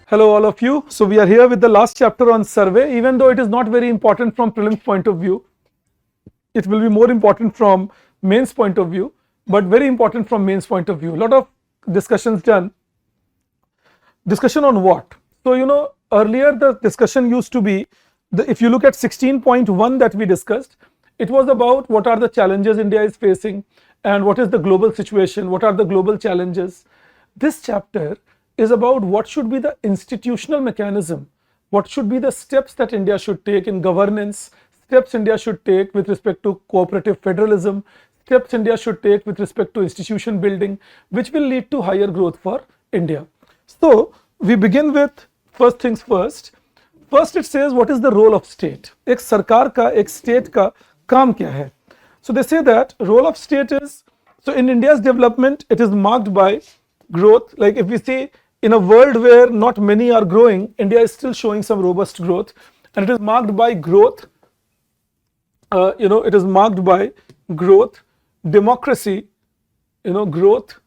Hello all of you. So we are here with the last chapter on survey. Even though it is not very important from prelims point of view, it will be more important from mains point of view, but very important from mains point of view. A lot of discussions done. Discussion on what? So earlier the discussion used to be, if you look at 16.1 that we discussed, it was about what are the challenges India is facing and what is the global situation, what are the global challenges. This chapter is about what should be the institutional mechanism, what should be the steps that India should take in governance, steps India should take with respect to cooperative federalism, steps India should take with respect to institution building, which will lead to higher growth for India. So we begin with first things first. First it says what is the role of state. एक सरकार का, एक state का काम क्या है? So they say that role of state is, so in India's development it is marked by growth. Like if we see in a world where not many are growing, India is still showing some robust growth, and it is marked by growth. It is marked by growth, democracy, growth,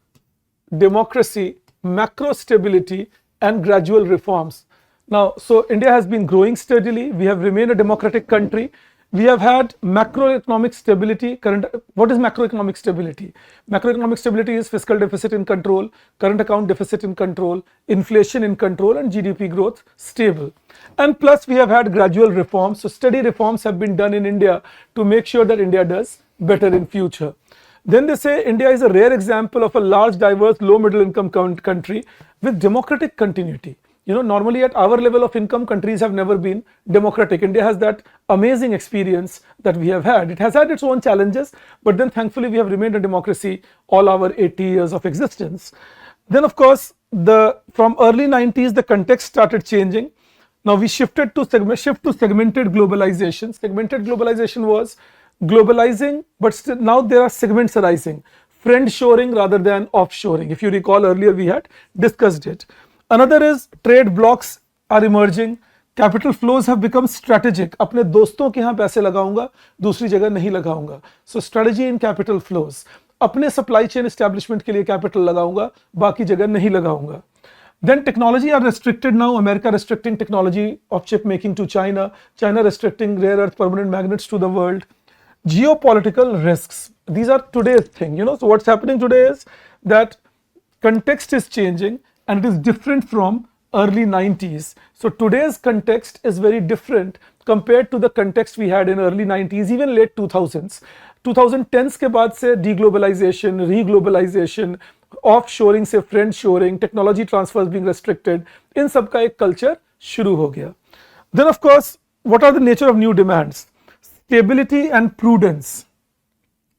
democracy, macro stability, and gradual reforms. Now, so India has been growing steadily. We have remained a democratic country. We have had macroeconomic stability. What is macroeconomic stability? Macroeconomic stability is fiscal deficit in control, current account deficit in control, inflation in control, and GDP growth stable. And plus we have had gradual reforms. So steady reforms have been done in India to make sure that India does better in future. Then they say India is a rare example of a large, diverse, low middle income country with democratic continuity. Normally at our level of income, countries have never been democratic. India has that amazing experience that we have had. It has had its own challenges, but then thankfully we have remained a democracy all our 80 years of existence. Then of course, from early 90s, the context started changing. Now we shifted to segmented globalization. Segmented globalization was globalizing, but still now there are segments arising. Friend-shoring rather than offshoring. If you recall earlier, we had discussed it. Another is trade blocks are emerging. Capital flows have become strategic. अपने दोस्तों के यहाँ पैसे लगाऊंगा, दूसरी जगह नहीं लगाऊंगा. So strategy in capital flows. अपने supply chain establishment के लिए capital लगाऊंगा, बाकी जगह नहीं लगाऊंगा. Then technology are restricted now. America restricting technology of chip making to China. China restricting rare earth permanent magnets to the world. Geopolitical risks. These are today's thing. So what's happening today is that context is changing. And it is different from early 90s. So today's context is very different compared to the context we had in early 90s, even late 2000s. 2010s के बाद से deglobalization, reglobalization, offshoring से friendshoring, technology transfers being restricted, इन सब का एक culture शुरू हो गया. Then of course, what are the nature of new demands? Stability and prudence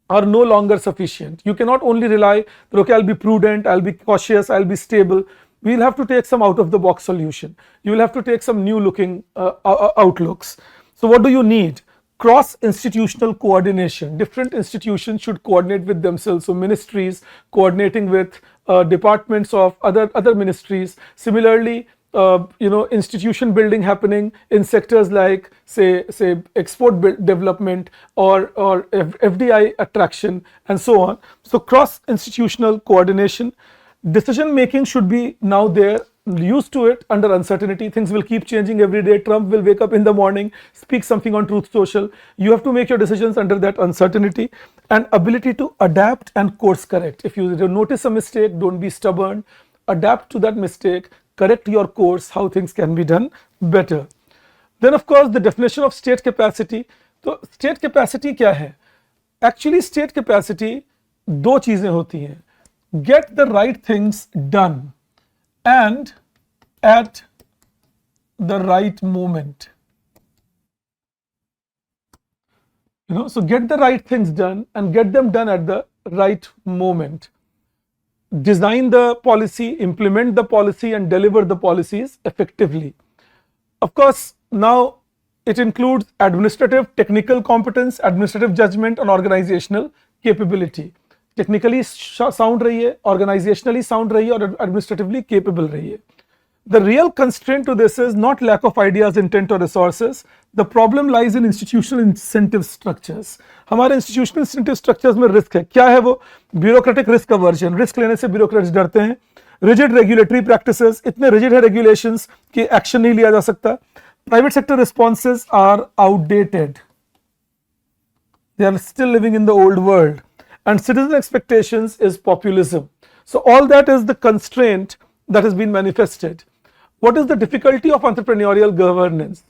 are no longer sufficient. You cannot only rely that, okay, I'll be prudent, I'll be cautious, I'll be stable. We'll have to take some out of the box solution. You will have to take some new looking outlooks. So what do you need? Cross institutional coordination. Different institutions should coordinate with themselves. So ministries coordinating with departments of other ministries. Similarly, institution building happening in sectors like say export development or FDI attraction and so on. So cross institutional coordination. Decision making should be now there, used to it under uncertainty. Things will keep changing every day. Trump will wake up in the morning, speak something on Truth Social. You have to make your decisions under that uncertainty, and ability to adapt and course correct. If you notice a mistake, don't be stubborn. Adapt to that mistake, correct your course, how things can be done better. Then of course the definition of state capacity. So state capacity क्या है? Actually state capacity दो चीजें होती हैं. Get the right things done and at the right moment. So get the right things done and get them done at the right moment. Design the policy, implement the policy, and deliver the policies effectively. Of course, now it includes administrative, technical competence, administrative judgment, and organizational capability. Technically sound रही है, organizationally sound रही है, और administratively capable रही है. The real constraint to this is not lack of ideas, intent, or resources. The problem lies in institutional incentive structures. हमारे institutional incentive structures में risk है. क्या है वो? Bureaucratic risk aversion. Risk लेने से bureaucrats डरते हैं. Rigid regulatory practices, इतने rigid है regulations कि action नहीं लिया जा सकता. Private sector responses are outdated. They are still living in the old world. And citizen expectations is populism. So all that is the constraint that has been manifested. What is the difficulty of entrepreneurial governance?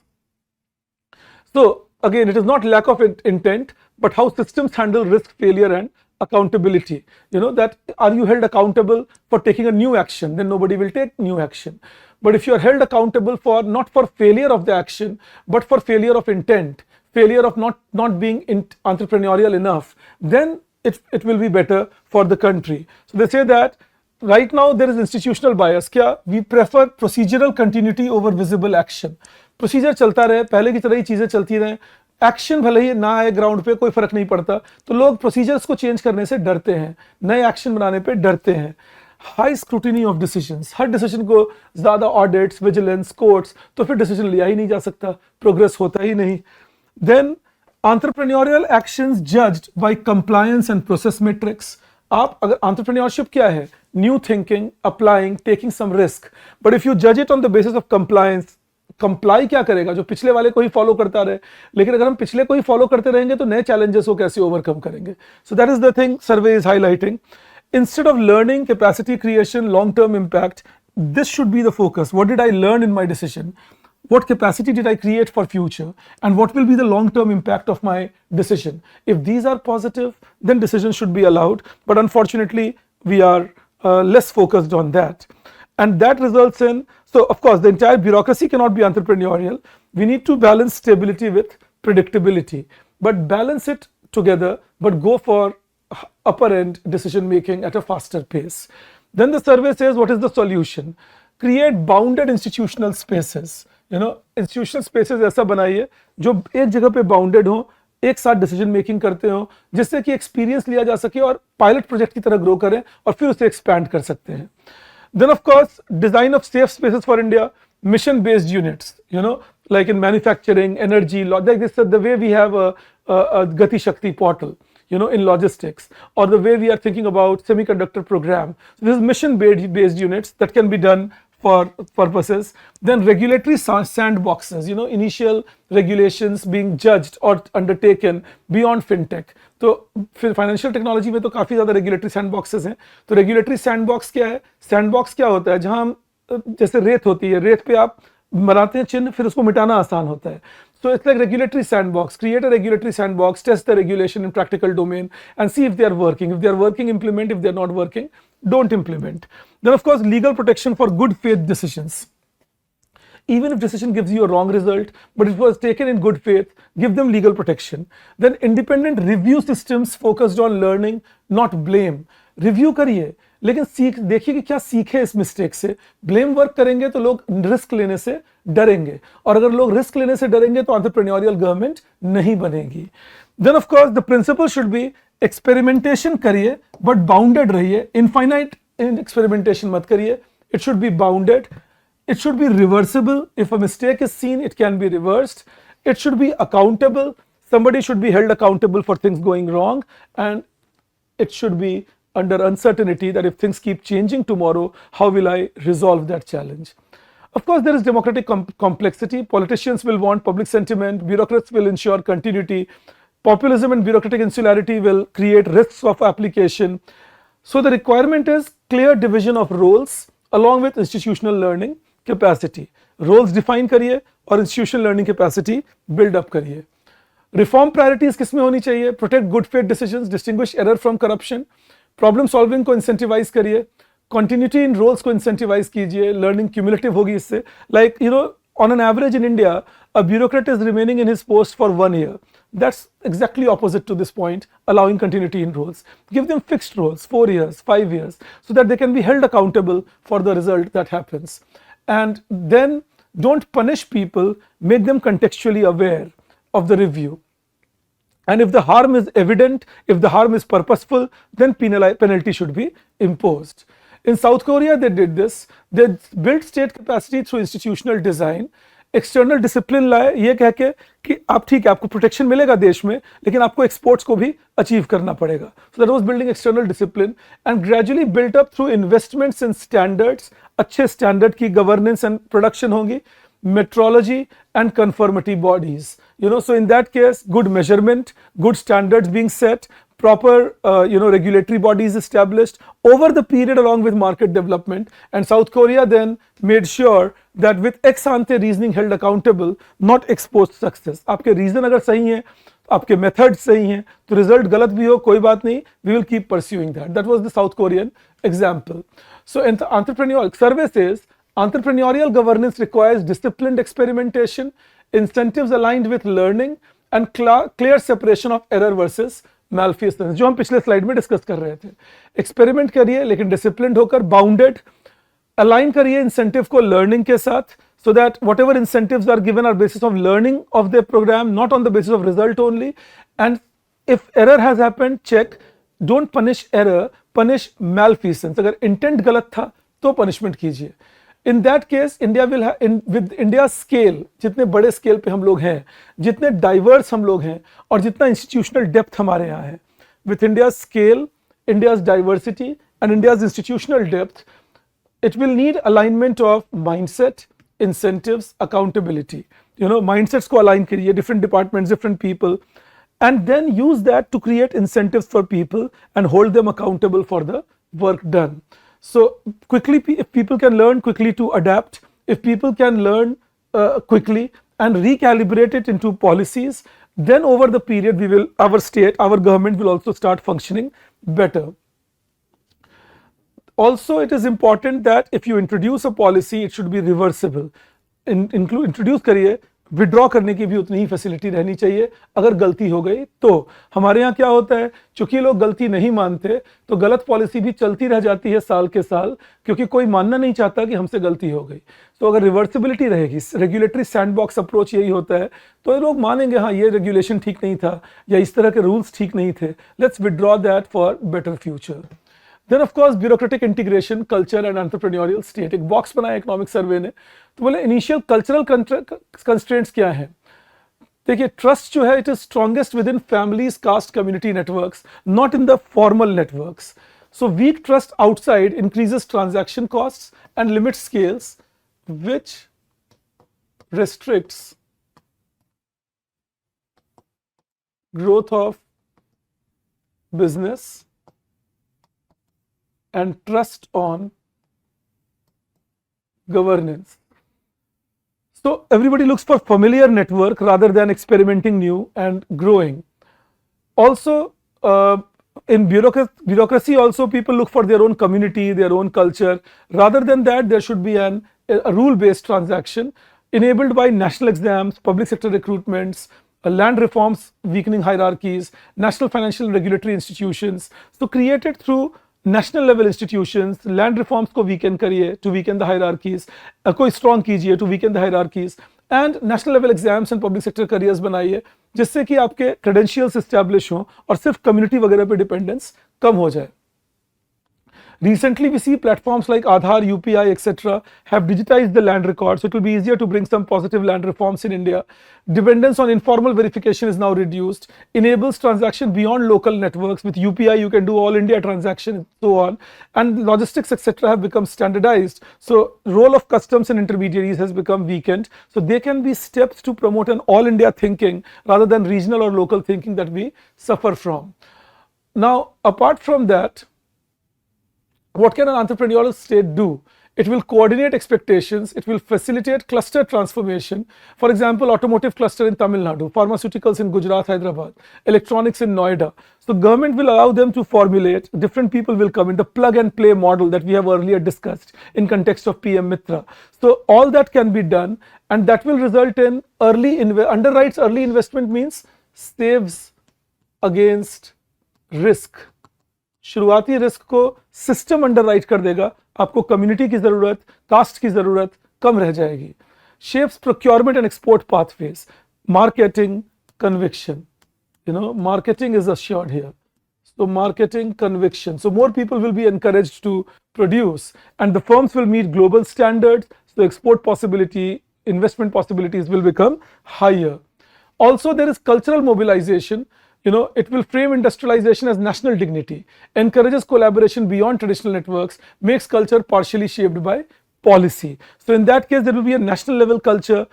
So again, it is not lack of intent, but how systems handle risk, failure and accountability. You know, that are you held accountable for taking a new action? Then nobody will take new action. But if you are held accountable for not for failure of the action, but for failure of intent, failure of not being entrepreneurial enough, then it will be better for the country. So they say that right now there is institutional bias. क्या we prefer procedural continuity over visible action. Procedure चलता रहे, पहले की तरह ही चीजें चलती रहें, action भले ही ना आए ग्राउंड पे, कोई फर्क नहीं पड़ता, तो लोग प्रोसीजर्स को चेंज करने से डरते हैं, नए एक्शन बनाने पे डरते हैं. High scrutiny of decisions, her decision को ज्यादा ऑडिट्स, विजिलेंस, कोर्ट्स, तो फिर डिसीजन लिया ही नहीं जा सकता, प्रोग्रेस होता ही नहीं. Then entrepreneurial actions judged by compliance and process metrics. आप अगर entrepreneurship क्या है? New thinking, applying, taking some risk. But if you judge it on the basis of compliance, comply क्या करेगा? जो पिछले वाले को ही फॉलो करता रहे. लेकिन अगर हम पिछले को ही फॉलो करते रहेंगे तो नए challenges को कैसे ओवरकम करेंगे? So that is the thing survey is highlighting. Instead of learning, capacity creation, long-term impact, this should be the focus. What did I learn in my decision? What capacity did I create for future? And what will be the long-term impact of my decision? If these are positive, then decisions should be allowed. But unfortunately, we are less focused on that. And that results in, so of course, the entire bureaucracy cannot be entrepreneurial. We need to balance stability with predictability. But balance it together, but go for upper end decision making at a faster pace. Then the survey says, what is the solution? Create bounded institutional spaces. You know, institutional spaces ऐसा बनाइए जो एक जगह पे bounded हो, एक साथ decision making करते हो, जिससे कि एक्सपीरियंस लिया जा सके और पायलट प्रोजेक्ट की तरह ग्रो करें और फिर उसे एक्सपैंड कर सकते हैं. Then of course design of safe spaces for India, mission based units, you know, like in manufacturing, energy, like this, the way we have a Gati Shakti portal, you know, in logistics, or the way we are thinking about semiconductor program. So this is mission based units that can be done for purposes. Then regulatory sandboxes, you know, initial regulations being judged or undertaken beyond fintech. तो financial technology में तो काफ़ी ज़्यादा regulatory सैंडबॉक्सेस हैं. तो regulatory sandbox क्या है? Sandbox क्या होता है? जहां हम जैसे रेत होती है, रेत पे आप बनाते हैं चिन्ह, फिर उसको मिटाना आसान होता है. So it's like regulatory sandbox. Create a regulatory sandbox, test the regulation in practical domain and see if they are working. If they are working, implement. If they are not working, don't implement. Then of course, legal protection for good faith decisions. Even if decision gives you a wrong result, but it was taken in good faith, give them legal protection. Then independent review systems focused on learning, not blame. Review करिए, लेकिन सीख देखिए कि क्या सीखे इस mistake से. Blame work करेंगे तो लोग रिस्क लेने से डरेंगे, और अगर लोग रिस्क लेने से डरेंगे तो एंटरप्रेन्योरियल गवर्नमेंट नहीं बनेगी. Then of course the principle should be experimentation करिए बट बाउंडेड रहिए. इनफाइनाइट एक्सपेरिमेंटेशन मत करिए. It should be bounded. It should be reversible. If a mistake is seen, it can be reversed. It should be accountable. Somebody should be held accountable for things going wrong, and it should be under uncertainty that if things keep changing tomorrow, how will I resolve that challenge? Of course, there is democratic complexity. Politicians will want public sentiment. Bureaucrats will ensure continuity. Populism and bureaucratic insularity will create risks of application. So the requirement is clear division of roles along with institutional learning capacity. Roles define करिए और institutional learning capacity build up करिए. Reform priorities किस में होनी चाहिए? Protect good faith decisions, distinguish error from corruption. Problem solving को incentivize करिए. Continuity in roles को incentivize कीजिए. Learning cumulative होगी इससे. Like, you know, on an average in India, a bureaucrat is remaining in his post for 1 year. That's exactly opposite to this point, allowing continuity in roles. Give them fixed roles, 4 years, 5 years, so that they can be held accountable for the result that happens. And then don't punish people, make them contextually aware of the review. And if the harm is evident, if the harm is purposeful, then penalty should be imposed. In South Korea, they did this. They built state capacity through institutional design. External discipline लाए ये कह के कि आप ठीक है आपको protection मिलेगा देश में लेकिन आपको एक्सपोर्ट्स को भी अचीव करना पड़ेगा. So that was building external discipline and gradually built up through investments in standards. अच्छे स्टैंडर्ड की गवर्नेंस एंड प्रोडक्शन होंगी. Metrology and conformity bodies, so in that case good measurement, good standards being set, proper regulatory bodies established over the period along with market development. And South Korea then made sure that with ex ante reasoning held accountable, not ex post success. आपके reason अगर सही है, आपके methods सही हैं, तो result गलत भी हो कोई बात नहीं, we will keep pursuing that. That was the South Korean example. So in the entrepreneurial survey says entrepreneurial governance requires disciplined experimentation, incentives aligned with learning and clear separation of error versus malfeasance. जो हम पिछले slide में discuss कर रहे थे. Experiment करिए लेकिन disciplined होकर, बाउंडेड, अलाइन करिए इंसेंटिव को लर्निंग के साथ, so that whatever incentives are given are basis of learning of the program, not on the basis of result only. And if error has happened, check. Don't punish error, punish malfeasance. अगर intent गलत था तो punishment कीजिए. In that case, India will have, with India's scale, जितने बड़े scale पे हम लोग हैं, जितने डाइवर्स हम लोग हैं और जितना इंस्टीट्यूशनल डेप्थ हमारे यहाँ है, with India's scale, India's diversity and India's institutional depth, it will need alignment of mindset, incentives, accountability. Mindsets को align करिए, different departments, different people, and then use that to create incentives for people and hold them accountable for the work done. So quickly, if people can learn quickly to adapt, if people can learn quickly and recalibrate it into policies, then over the period our state, our government will also start functioning better. Also, it is important that if you introduce a policy, it should be reversible. Introduce करिए, withdraw करने की भी उतनी ही facility रहनी चाहिए अगर गलती हो गई तो. हमारे यहाँ क्या होता है, चूंकि लोग गलती नहीं मानते तो गलत पॉलिसी भी चलती रह जाती है साल के साल, क्योंकि कोई मानना नहीं चाहता कि हमसे गलती हो गई. तो अगर रिवर्सिबिलिटी रहेगी, रेगुलेटरी सैंडबॉक्स अप्रोच यही होता है, तो लोग मानेंगे हाँ ये रेगुलेशन ठीक नहीं था या इस तरह के रूल्स ठीक नहीं थे, let's withdraw that for better future. Then of course bureaucratic integration, culture and entrepreneurial state. एक बॉक्स बनाया इकोनॉमिक सर्वे ने, तो बोले इनिशियल कल्चरल कंस्ट्रेंट्स क्या हैं. देखिए ट्रस्ट जो है it is strongest within families, caste, community networks, not in the formal networks. So weak trust outside increases transaction costs and limit scales which restricts growth of business and trust on governance. So everybody looks for familiar network rather than experimenting new and growing. Also in bureaucracy also people look for their own community, their own culture. Rather than that, there should be a rule-based transaction enabled by national exams, public sector recruitments, land reforms weakening hierarchies, national financial and regulatory institutions. So created through national level institutions, land reforms को weaken करिए to weaken the hierarchies, कोई strong कीजिए to weaken the hierarchies, and national level exams and public sector careers बनाइए जिससे कि आपके credentials establish हों और सिर्फ community वगैरह पे dependence कम हो जाए. Recently, we see platforms like Aadhaar, UPI, etc. have digitized the land record, so it will be easier to bring some positive land reforms in India. Dependence on informal verification is now reduced, enables transaction beyond local networks. With UPI, you can do all India transaction and so on. And logistics, etc. have become standardized. So role of customs and intermediaries has become weakened. So there can be steps to promote an all India thinking rather than regional or local thinking that we suffer from. Now, apart from that, what can an entrepreneurial state do? It will coordinate expectations, it will facilitate cluster transformation. For example, automotive cluster in Tamil Nadu, pharmaceuticals in Gujarat, Hyderabad, electronics in Noida. So government will allow them to formulate, different people will come in, the plug and play model that we have earlier discussed in context of PM Mitra. So all that can be done, and that will result in underwrites early investment, means saves against risk. शुरुआती risk को system underwrite कर देगा, आपको community की जरूरत, cast की जरूरत कम रह जाएगी. Shapes procurement and export pathways, marketing, conviction. Marketing is assured here. So marketing, conviction. So more people will be encouraged to produce, and the firms will meet global standards. So export possibility investment possibilities will become higher. Also, there is cultural mobilization. It will frame industrialization as national dignity, encourages collaboration beyond traditional networks, makes culture partially shaped by policy. So in that case, there will be a national level culture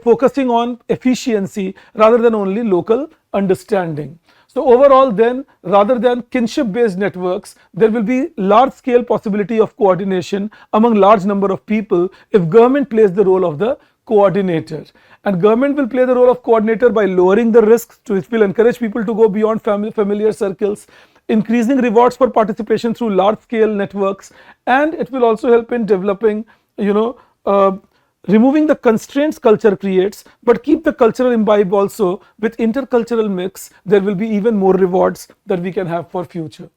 focusing on efficiency rather than only local understanding. So overall then, rather than kinship based networks, there will be large scale possibility of coordination among large number of people if government plays the role of the coordinator. And government will play the role of coordinator by lowering the risks, so it will encourage people to go beyond familiar circles, increasing rewards for participation through large scale networks, and it will also help in developing, removing the constraints culture creates, but keep the cultural imbibe also. With intercultural mix, there will be even more rewards that we can have for future.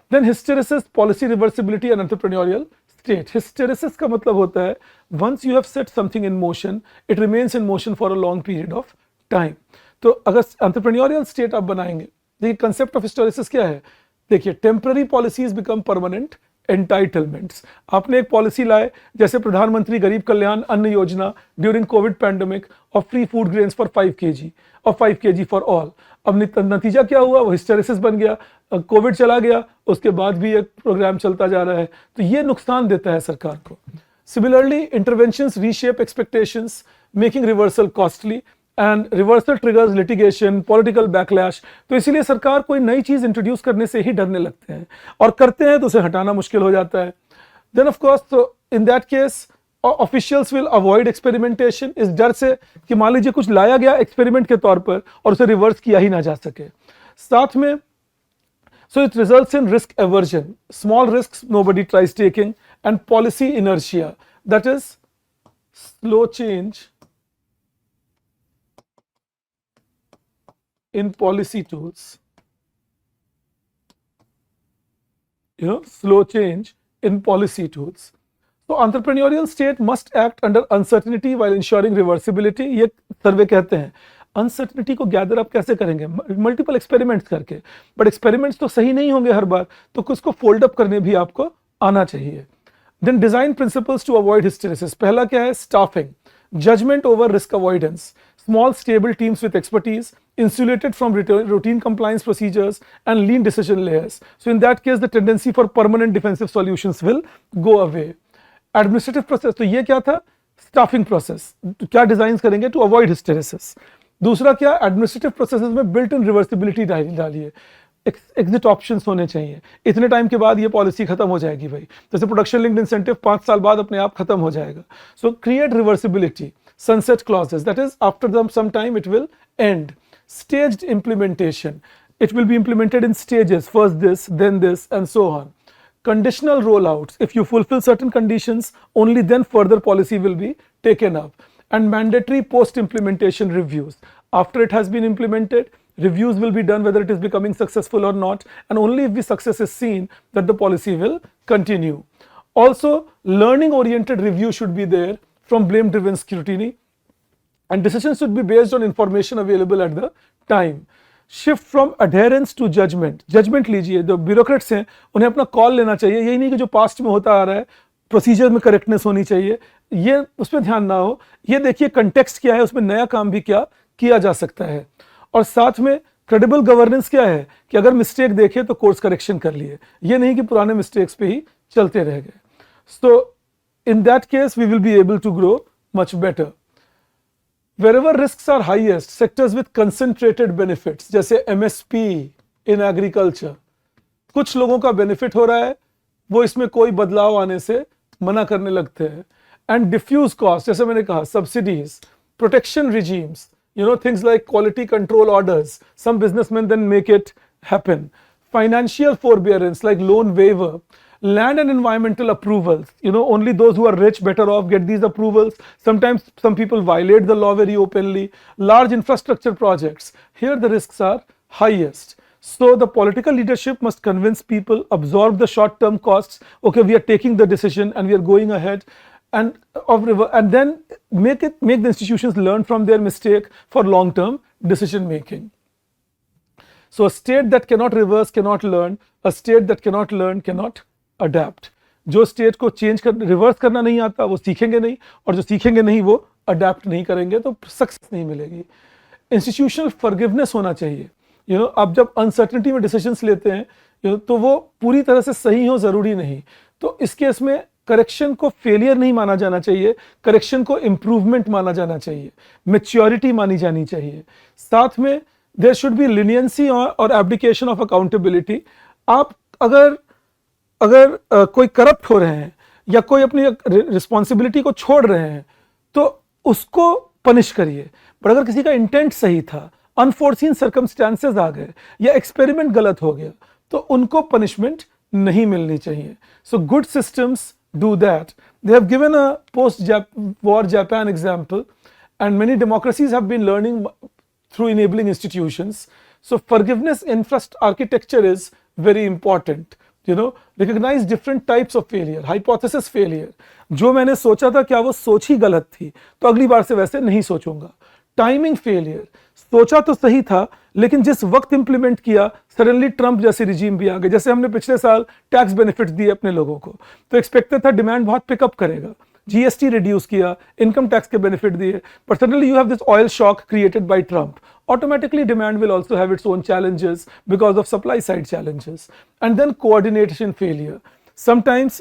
Then hysteresis, policy reversibility and entrepreneurial state. Hysteresis का मतलब होता है once you have set something in motion, it remains in motion for a long period of time. तो अगर entrepreneurial state आप बनाएंगे, देखिए concept of hysteresis क्या है? देखिए temporary policies become permanent entitlements. आपने एक पॉलिसी लाए जैसे प्रधानमंत्री गरीब कल्याण अन्न योजना ड्यूरिंग कोविड पैंडेमिक और free food grains for 5 kg और 5 kg फॉर ऑल. अब नतीजा क्या हुआ? वो हिस्टेरिसिस बन गया, कोविड चला गया, उसके बाद भी एक प्रोग्राम चलता जा रहा है, तो ये नुकसान देता है सरकार को. Similarly interventions reshape expectations, making reversal costly, and reversal triggers litigation, political backlash. तो इसीलिए सरकार कोई नई चीज इंट्रोड्यूस करने से ही डरने लगते हैं, और करते हैं तो उसे हटाना मुश्किल हो जाता है. देन ऑफ कोर्स, तो in that case officials will avoid experimentation, इस डर से कि मान लीजिए कुछ लाया गया एक्सपेरिमेंट के तौर पर और उसे रिवर्स किया ही ना जा सके. साथ में so it results in risk aversion, small risks nobody tries taking, and policy inertia, that is slow change in policy tools. Slow change in policy tools. So entrepreneurial state must act under uncertainty while ensuring reversibility. ये सर्वे कहते हैं. Uncertainty को gather up कैसे करेंगे? Multiple experiments करके, but experiments तो सही नहीं होंगे हर बार, तो उसको फोल्ड अप करने भी आपको आना चाहिए. Then design principles to avoid hysteresis. पहला क्या है? Staffing, judgement over risk avoidance, small stable teams with expertise, insulated from routine compliance procedures and lean decision layers. So in that case, the tendency for permanent defensive solutions will go away. Administrative process, तो ये क्या था? Staffing process. क्या design करेंगे to avoid hysteresis. दूसरा क्या? Administrative processes में built in reversibility डालिए. एग्जिट ऑप्शंस होने चाहिए. इतने टाइम के बाद ये पॉलिसी खत्म हो जाएगी भाई, जैसे प्रोडक्शन लिंक्ड इंसेंटिव 5 साल बाद अपने आप खत्म हो जाएगा. सो create reversibility. sunset clauses, that is after some time it will end. Staged implementation, it will be implemented in stages, first this, then this, and so on. Conditional rollouts, if you fulfill certain conditions, only then further policy will be taken up. And mandatory post implementation reviews, after it has been implemented, reviews will be done whether it is becoming successful or not, and only if the success is seen that the policy will continue. Also, learning oriented review should be there from blame driven scrutiny, and decisions should be based on information available at the time. Shift from adherence to judgment. Judgment लीजिए, जो bureaucrats हैं उन्हें अपना call लेना चाहिए. यही नहीं कि जो पास्ट में होता आ रहा है प्रोसीजर में करेक्टनेस होनी चाहिए, ये उसमें ध्यान ना हो. ये देखिए कंटेक्स्ट क्या है, उसमें नया काम भी क्या किया जा सकता है. और साथ में क्रेडिबल गवर्नेंस क्या है कि अगर मिस्टेक देखे तो कोर्स करेक्शन कर लिए, ये नहीं कि पुराने मिस्टेक्स पे ही चलते रह गए. सो in that case we will be able to grow much better. Wherever risks are highest, sectors with concentrated benefits, जैसे MSP in agriculture, कुछ लोगों का बेनिफिट हो रहा है, वो इसमें कोई बदलाव आने से मना करने लगते हैं. And diffuse cost, जैसे मैंने कहा, subsidies, protection regimes, things like quality control orders, some businessmen then make it happen. Financial forbearance like loan waiver. Land and environmental approvals, only those who are rich, better off, get these approvals. Sometimes some people violate the law very openly. Large infrastructure projects, here the risks are highest. So the political leadership must convince people, absorb the short-term costs. Okay, we are taking the decision and we are going ahead, and then make the institutions learn from their mistake for long-term decision making. So a state that cannot reverse cannot learn. A state that cannot learn cannot adapt. जो state को change कर reverse करना नहीं आता वो सीखेंगे नहीं, और जो सीखेंगे नहीं वो अडेप्ट नहीं करेंगे, तो सक्सेस नहीं मिलेगी। इंस्टीट्यूशनल फॉरगिवनेस होना चाहिए। आप जब अनसर्टेनिटी में डिसीजंस लेते हैं तो वो पूरी तरह से सही हो जरूरी नहीं, तो इस केस में करेक्शन को फेलियर नहीं माना जाना चाहिए, करेक्शन को इम्प्रूवमेंट माना जाना चाहिए, मेच्योरिटी मानी जानी चाहिए। साथ में देयर शुड बी लिनियंसी और एब्डिकेशन ऑफ अकाउंटेबिलिटी। आप अगर कोई करप्ट हो रहे हैं या कोई अपनी रिस्पॉन्सिबिलिटी को छोड़ रहे हैं तो उसको पनिश करिए, पर अगर किसी का इंटेंट सही था, अनफोर्सीन सर्कमस्टांसेस आ गए या एक्सपेरिमेंट गलत हो गया, तो उनको पनिशमेंट नहीं मिलनी चाहिए। So good systems do that. They have given a post-war Japan example, and many democracies have been learning through enabling institutions. So forgiveness architecture is very important. Recognize different types of failure, hypothesis failure. जो मैंने सोचा था क्या वो सोच ही गलत थी, तो अगली बार से वैसे नहीं सोचूंगा। टाइमिंग फेलियर, सोचा तो सही था लेकिन जिस वक्त इंप्लीमेंट किया सडनली ट्रंप जैसे रिजीम भी आ गए। जैसे हमने पिछले साल टैक्स बेनिफिट दिए अपने लोगों को, तो एक्सपेक्टेड था डिमांड बहुत पिकअप करेगा, जीएसटी रिड्यूस किया, इनकम टैक्स के बेनिफिट दिए, but suddenly you have this oil shock created by Trump. Automatically demand will also have its own challenges because of supply side challenges. And then coordination failure. Sometimes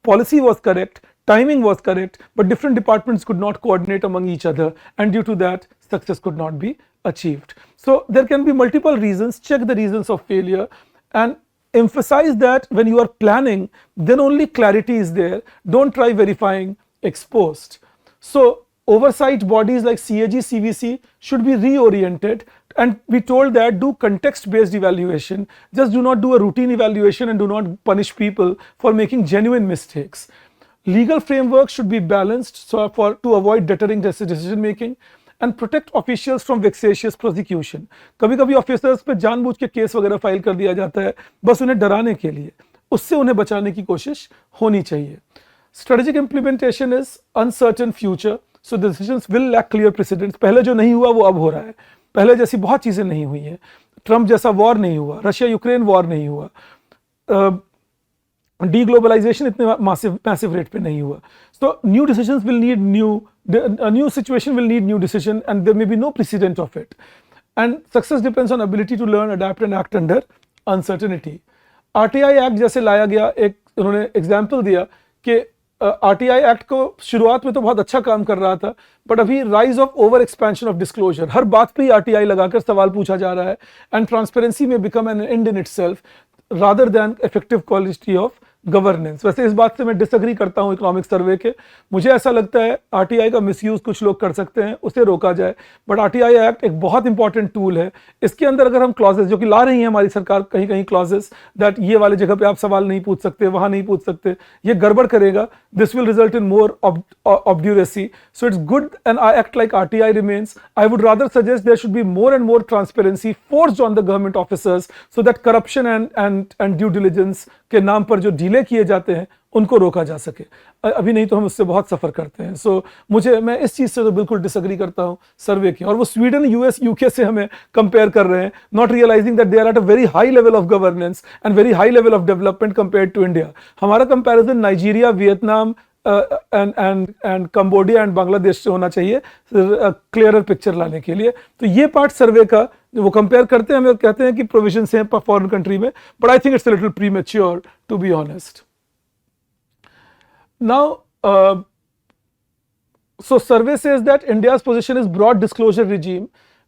policy was correct, timing was correct, but different departments could not coordinate among each other, and due to that success could not be achieved. So there can be multiple reasons. Check the reasons of failure and emphasize that when you are planning, then only clarity is there. Don't try verifying ex post. So oversight bodies like CAG, CVC should be reoriented, and be told that do context based evaluation. Just do not do a routine evaluation and do not punish people for making genuine mistakes. Legal framework should be balanced to avoid deterring decision making and protect officials from vexatious prosecution. कभी कभी officers पे जानबूझ के case वगैरह file कर दिया जाता है बस उन्हें डराने के लिए, उससे उन्हें बचाने की कोशिश होनी चाहिए। Strategic implementation is uncertain future, so decisions will lack clear precedents. पहले जो नहीं हुआ वो अब हो रहा है, पहले जैसी बहुत चीजें नहीं हुई हैं, ट्रंप जैसा वॉर नहीं हुआ, रशिया यूक्रेन वॉर नहीं हुआ, deglobalization इतने massive rate पे नहीं हुआ। So new decisions will need a new situation will need new decision, and there may be no precedent of it. And success depends on ability to learn, adapt and act under uncertainty. RTI Act जैसे लाया गया, एक उन्होंने example दिया कि RTI act को शुरुआत में तो बहुत अच्छा काम कर रहा था, बट अभी rise of over expansion of disclosure, हर बात पे ही RTI लगाकर सवाल पूछा जा रहा है, एंड ट्रांसपेरेंसी में become an and in itself rather than effective quality of governance. वैसे इस बात से मैं डिसएग्री करता हूं इकोनॉमिक सर्वे के, मुझे ऐसा लगता है RTI का मिसयूज कुछ लोग कर सकते हैं, उसे रोका जाए, बट RTI एक्ट एक बहुत इंपॉर्टेंट टूल है। इसके अंदर अगर हम क्लॉजेस जो कि ला रही है हमारी सरकार, कहीं कहीं क्लॉजेस दैट ये वाले जगह पे आप सवाल नहीं पूछ सकते, वहां नहीं पूछ सकते, ये गड़बड़ करेगा, this will result in more obduracy. So it's good an act like RTI remains. I would rather suggest there should be more and more transparency forced on the government officers so that corruption and due diligence के नाम पर जो delay किए जाते हैं उनको रोका जा सके। अभी नहीं तो हम उससे बहुत सफर करते हैं। सो मैं इस चीज से तो बिल्कुल डिसएग्री करता हूं सर्वे की, और वो स्वीडन, यूएस, यूके से हमें कंपेयर कर रहे हैं, not realising that they are at a very high level of governance and very high level of development compared to India. हमारा comparison Nigeria, Vietnam and Cambodia and Bangladesh से होना चाहिए clearer picture लाने के लिए। तो ये पार्ट सर्वे का वो कंपेयर करते हैं, हमें कहते हैं कि प्रोविजंस हैं फॉरेन कंट्री में, but I think it's a little premature to be honest. Now, so survey says that India's position is broad disclosure regime,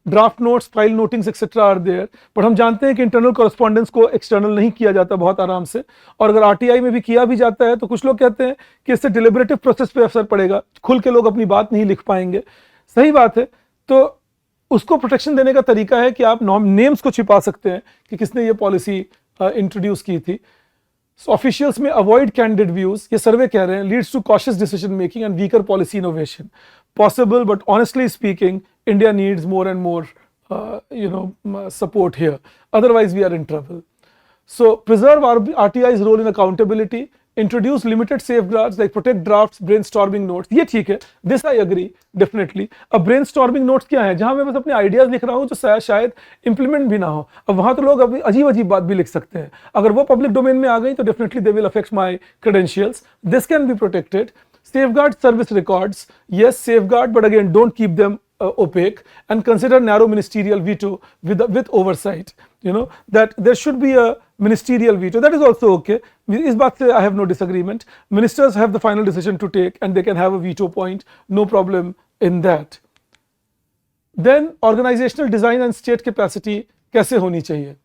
draft notes, file notings etc. are there, but हम जानते हैं कि internal correspondence को external नहीं किया जाता बहुत आराम से, और अगर RTI में भी किया भी जाता है तो कुछ लोग कहते हैं कि इससे deliberative process पे असर पड़ेगा, खुल के लोग अपनी बात नहीं लिख पाएंगे। सही बात है, तो उसको प्रोटेक्शन देने का तरीका है कि आप नेम्स को छिपा सकते हैं कि किसने ये पॉलिसी इंट्रोड्यूस की थी। So officials may avoid candid views, ये सर्वे कह रहे हैं, leads to cautious decision making and weaker policy innovation. Possible, but honestly speaking, India needs more and more support here. Otherwise, we are in trouble. So preserve RTI's role in accountability, introduce limited safeguards like protect drafts, brainstorming notes. ये ठीक है, this I agree definitely. अब brainstorming notes क्या है? जहां मैं बस अपने आइडियाज लिख रहा हूं जो शायद इंप्लीमेंट भी ना हो. अब वहां तो लोग अभी अजीब अजीब बात भी लिख सकते हैं. अगर वो पब्लिक डोमेन में आ गई तो definitely they will affect my credentials. This can be protected. Safeguard service records, yes, safeguard, but again don't keep them opaque, and consider narrow ministerial veto with oversight. You know that there should be a ministerial veto. That is also okay. Is baat se I have no disagreement. Ministers have the final decision to take and they can have a veto point. No problem in that. Then organizational design and state capacity कैसे होनी चाहिए?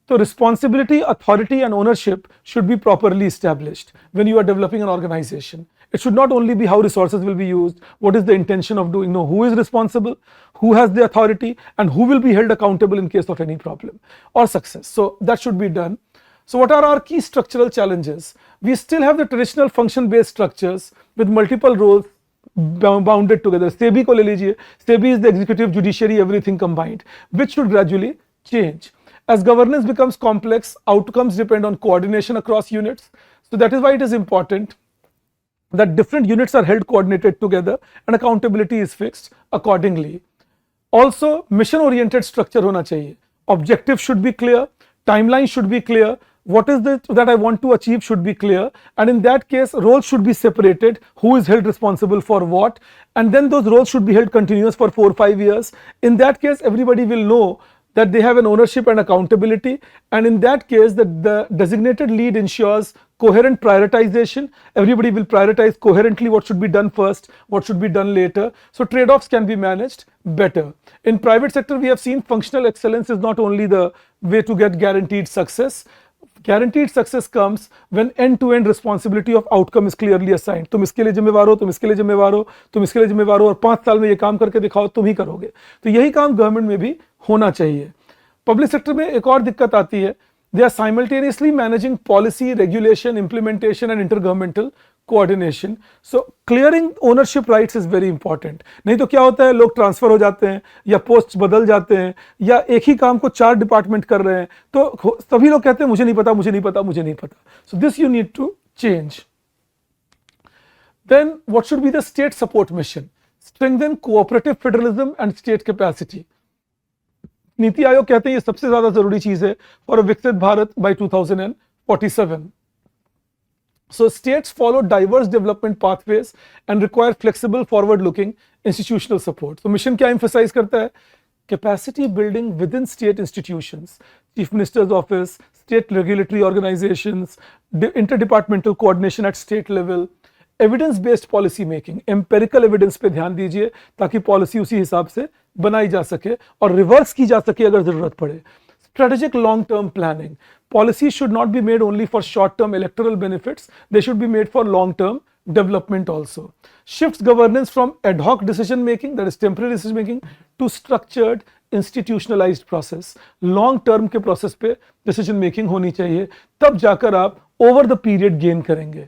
So responsibility, authority and ownership should be properly established when you are developing an organization. It should not only be how resources will be used, what is the intention of doing, no, who is responsible, who has the authority, and who will be held accountable in case of any problem or success. So that should be done. So what are our key structural challenges? We still have the traditional function-based structures with multiple roles bounded together. SEBI ko le lijiye. SEBI is the executive, judiciary, everything combined, which should gradually change. As governance becomes complex, outcomes depend on coordination across units. So that is why it is important that different units are held coordinated together and accountability is fixed accordingly. Also, mission-oriented structure hona chahiye. Objectives should be clear, timeline should be clear, what is it that I want to achieve should be clear, and in that case, roles should be separated, who is held responsible for what, and then those roles should be held continuous for 4 or 5 years. In that case, everybody will know that they have an ownership and accountability, and in that case the designated lead ensures coherent prioritization. Everybody will prioritize coherently what should be done first, what should be done later. So trade-offs can be managed better. In private sector we have seen functional excellence is not only the way to get guaranteed success. Guaranteed success comes when end-to-end responsibility of outcome is clearly assigned. तुम इसके लिए जिम्मेवार हो, तुम इसके लिए जिम्मेवार हो, तुम इसके लिए जिम्मेवार हो और 5 साल में ये काम करके दिखाओ, तुम ही करोगे. तो यही काम गवर्नमेंट में भी होना चाहिए. पब्लिक सेक्टर में एक और दिक्कत आती है. They are simultaneously managing policy, regulation, implementation and intergovernmental coordination. So clearing ownership rights is very important. नहीं तो क्या होता है, लोग ट्रांसफर हो जाते हैं या पोस्ट बदल जाते हैं या एक ही काम को 4 डिपार्टमेंट कर रहे हैं, तो सभी लोग कहते हैं मुझे नहीं पता, मुझे नहीं पता, मुझे नहीं पता. So this you need to change. Then what should be the state support mission? Strengthen cooperative federalism and state capacity. NITI Aayog कहते हैं ये सबसे ज्यादा जरूरी चीज है फॉर अ विकसित Bharat bye 2047. So states follow diverse development pathways and require flexible, forward-looking institutional support. So mission क्या emphasize करता है? Capacity building within state institutions, Chief Minister's Office, state regulatory organizations, interdepartmental coordination at state level, evidence-based policy making, empirical evidence पे ध्यान दीजिए ताकि policy उसी हिसाब से बनाई जा सके और रिवर्स की जा सके अगर जरूरत पड़े. Strategic long-term planning. Policies should not be made only for short-term electoral benefits. They should be made for long-term development also. Shifts governance from ad hoc decision making, that is temporary decision making, to structured institutionalized process. Long-term के process पे decision making होनी चाहिए, तब जाकर आप over the period gain करेंगे.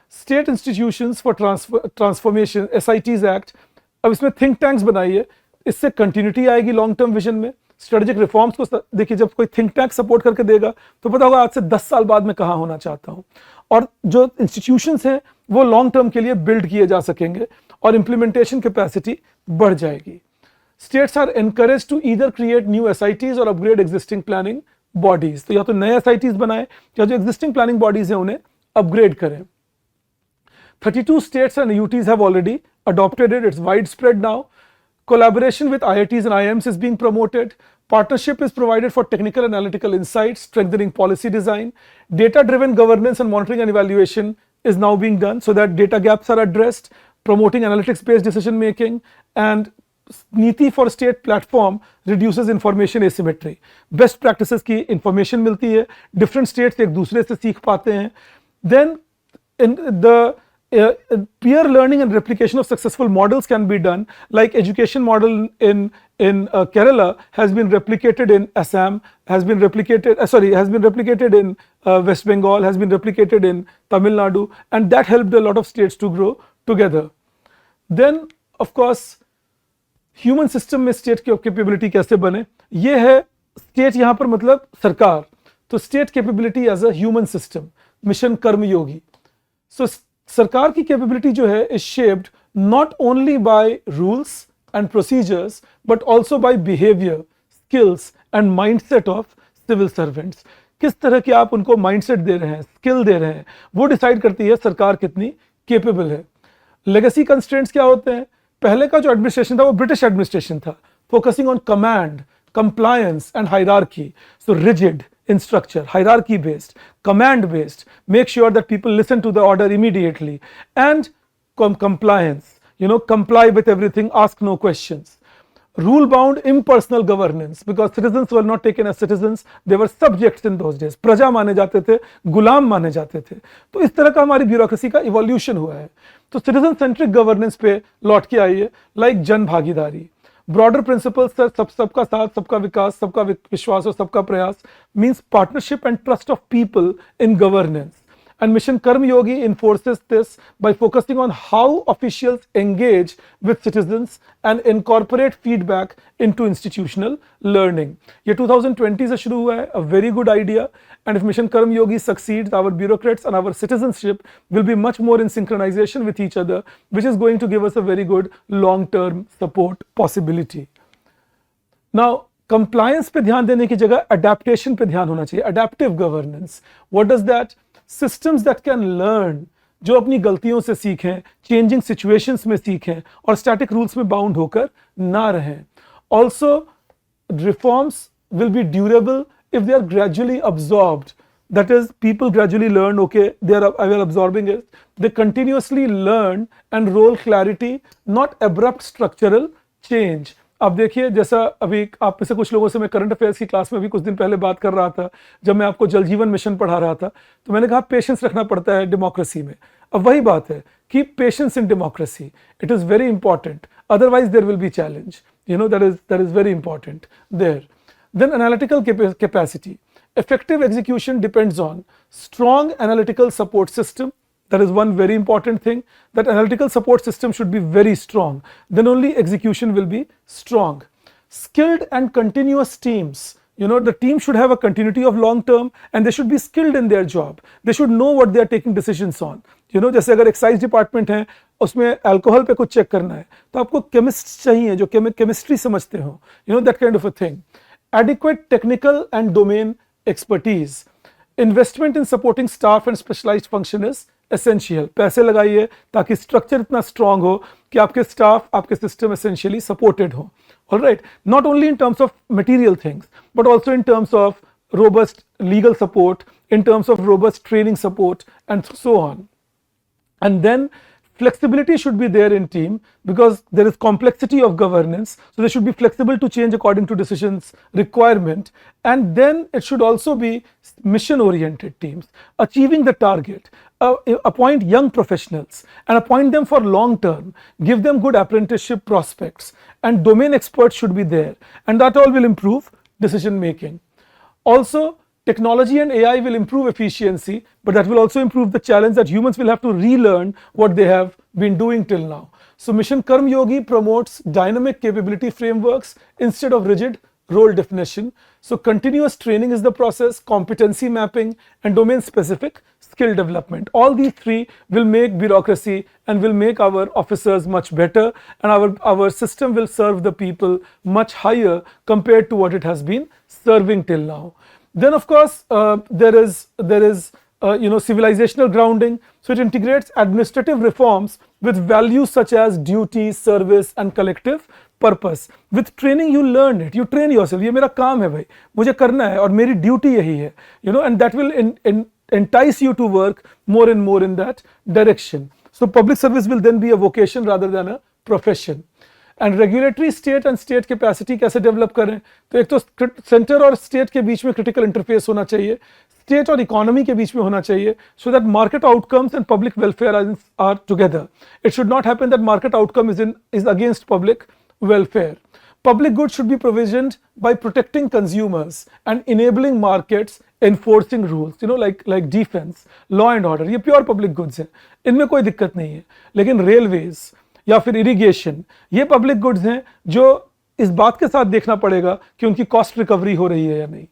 State institutions for transformation, SITs Act. अब इसमें think tanks बनाइए, इससे continuity आएगी long term vision में. स्ट्रेटेजिक रिफॉर्म्स को देखिए, जब कोई थिंक टैंक सपोर्ट करके देगा तो पता होगा आज से 10 साल बाद में कहाँ होना चाहता हूँ, और जो इंस्टीट्यूशंस हैं वो लॉन्ग टर्म के लिए बिल्ड किए जा सकेंगे और इंप्लीमेंटेशन कैपेसिटी बढ़ जाएगी. States are encourage to either create new SITs और अपग्रेड एग्जिस्टिंग प्लानिंग बॉडीज. तो या तो नए एसआईटीज बनाए या जो एग्जिस्टिंग प्लानिंग बॉडीज हैं उन्हें अपग्रेड करें. 32 states and UTs have already adopted it. It's widespread now. Collaboration with IITs and IIMs is being promoted. Partnership is provided for technical analytical insights, strengthening policy design. Data-driven governance and monitoring and evaluation is now being done so that data gaps are addressed, promoting analytics-based decision making, and नीति for state platform reduces information asymmetry. Best practices की information मिलती है, different states एक दूसरे से सीख पाते हैं. Then in the peer learning and replication of successful models can be done, like education model in Kerala has been replicated in Assam, has been replicated in West Bengal, has been replicated in Tamil Nadu, and that helped a lot of states to grow together. Then of course human system में state capability कैसे बने, ये है state यहाँ पर मतलब सरकार. तो state capability as a human system, mission Karmayogi. So सरकार की कैपेबिलिटी जो है is shaped not only by rules and procedures but also by behaviour, skills and mindset of civil servants. किस तरह के आप उनको माइंडसेट दे रहे हैं, स्किल दे रहे हैं, वो डिसाइड करती है सरकार कितनी केपेबल है। लेगेसी कंस्ट्रेंट्स क्या होते हैं? पहले का जो एडमिनिस्ट्रेशन था वो ब्रिटिश एडमिनिस्ट्रेशन था, focusing on command, compliance and hierarchy. So rigid in structure, hierarchy based, command based, make sure that people listen to the order immediately, and compliance, comply with everything, ask no questions. Rule bound impersonal governance, because citizens were not taken as citizens, they were subjects in those days. प्रजा माने जाते थे, गुलाम माने जाते थे। तो इस तरह का हमारी ब्यूरोक्रेसी का इवोल्यूशन हुआ है। तो सिटीजन सेंट्रिक गवर्नेंस पे लौट के आइए, लाइक जन भागीदारी, ब्रॉडर प्रिंसिपल्स सर, सबका साथ, सबका विकास, सबका विश्वास और सबका प्रयास means partnership and trust of people in governance. And Mission Karmyogi enforces this by focusing on how officials engage with citizens and incorporate feedback into institutional learning. ये 2020 से शुरू हुआ है, a very good idea. And if Mission Karmyogi succeeds, our bureaucrats and our citizenship will be much more in synchronization with each other, which is going to give us a very good long-term support possibility. Now, compliance पे ध्यान देने की जगह adaptation पे ध्यान होना चाहिए, adaptive governance. What does that? Systems that can learn, जो अपनी गलतियों से सीखें, changing situations में सीखें और static rules में bound होकर ना रहें. Also, reforms will be durable if they are gradually absorbed. That is, people gradually learn, okay, they are absorbing it. They continuously learn and roll clarity, not abrupt structural change. अब देखिए, जैसा अभी आप में से कुछ लोगों से मैं करंट अफेयर्स की क्लास में भी कुछ दिन पहले बात कर रहा था, जब मैं आपको जल जीवन मिशन पढ़ा रहा था, तो मैंने कहा पेशेंस रखना पड़ता है डेमोक्रेसी में। अब वही बात है, keep patience in democracy, it is very important, otherwise there will be challenge, that is very important there. Then analytical capacity, effective execution depends on strong analytical support system. That is one very important thing, that analytical support system should be very strong, then only execution will be strong. Skilled and continuous teams, the team should have a continuity of long term and they should be skilled in their job. They should know what they are taking decisions on. जैसे अगर excise department है, उसमें alcohol पे कुछ check करना है, तो आपको केमिस्ट चाहिए जो केमिस्ट्री समझते हो, that kind of a thing. Adequate technical and domain expertise. Investment in supporting staff and specialized function is essential. पैसे लगाइए ताकि स्ट्रक्चर इतना स्ट्रांग हो कि आपके स्टाफ, आपके सिस्टम essentially supported हो. All right, not only in terms of material things, but also in terms of robust legal support, in terms of robust training support, and so on. And then flexibility should be there in team, because there is complexity of governance, so they should be flexible to change according to decisions requirement. And then it should also be mission oriented teams, achieving the target. Appoint young professionals and appoint them for long term, give them good apprenticeship prospects, and domain experts should be there, and that all will improve decision making. Also, technology and AI will improve efficiency, but that will also improve the challenge that humans will have to relearn what they have been doing till now. So Mission Karmyogi promotes dynamic capability frameworks instead of rigid role definition. So continuous training is the process, competency mapping, and domain specific skill development. All these three will make bureaucracy and will make our officers much better, and our system will serve the people much higher compared to what it has been serving till now. Then of course there is civilizational grounding. So it integrates administrative reforms with values such as duty, service, and collective purpose. With training you learn it, you train yourself. ये मेरा काम है भाई, मुझे करना है और मेरी duty यही है, and that will entice you to work more and more in that direction. So public service will then be a vocation rather than a profession. And regulatory state and state capacity कैसे develop करें? तो एक तो centre और state के बीच में critical interface होना चाहिए, स्टेट और इकोनॉमी के बीच में होना चाहिए, so that market outcomes and public welfare are together. It should not happen that market outcome is against public welfare. Public goods should be provisioned by protecting consumers and enabling markets, enforcing rules, like defense, law and order. ये pure public goods हैं, इनमें कोई दिक्कत नहीं है. लेकिन railways या फिर इरिगेशन, ये पब्लिक गुड्स हैं जो इस बात के साथ देखना पड़ेगा कि उनकी कॉस्ट रिकवरी हो रही है या नहीं.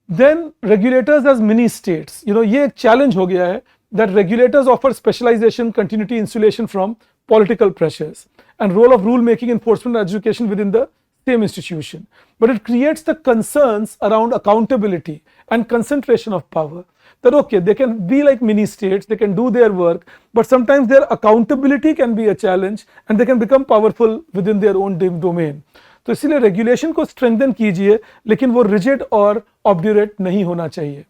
Then regulators as mini states, ये एक चैलेंज हो गया है, that regulators offer specialization, continuity, insulation from political pressures, and role of rule making, enforcement, and education within the same institution. But it creates the concerns around accountability and concentration of power. That okay, they can be like mini states, they can do their work, but sometimes their accountability can be a challenge and they can become powerful within their own domain. तो इसीलिए regulation को strengthen कीजिए, लेकिन वो rigid और obdurate नहीं होना चाहिए.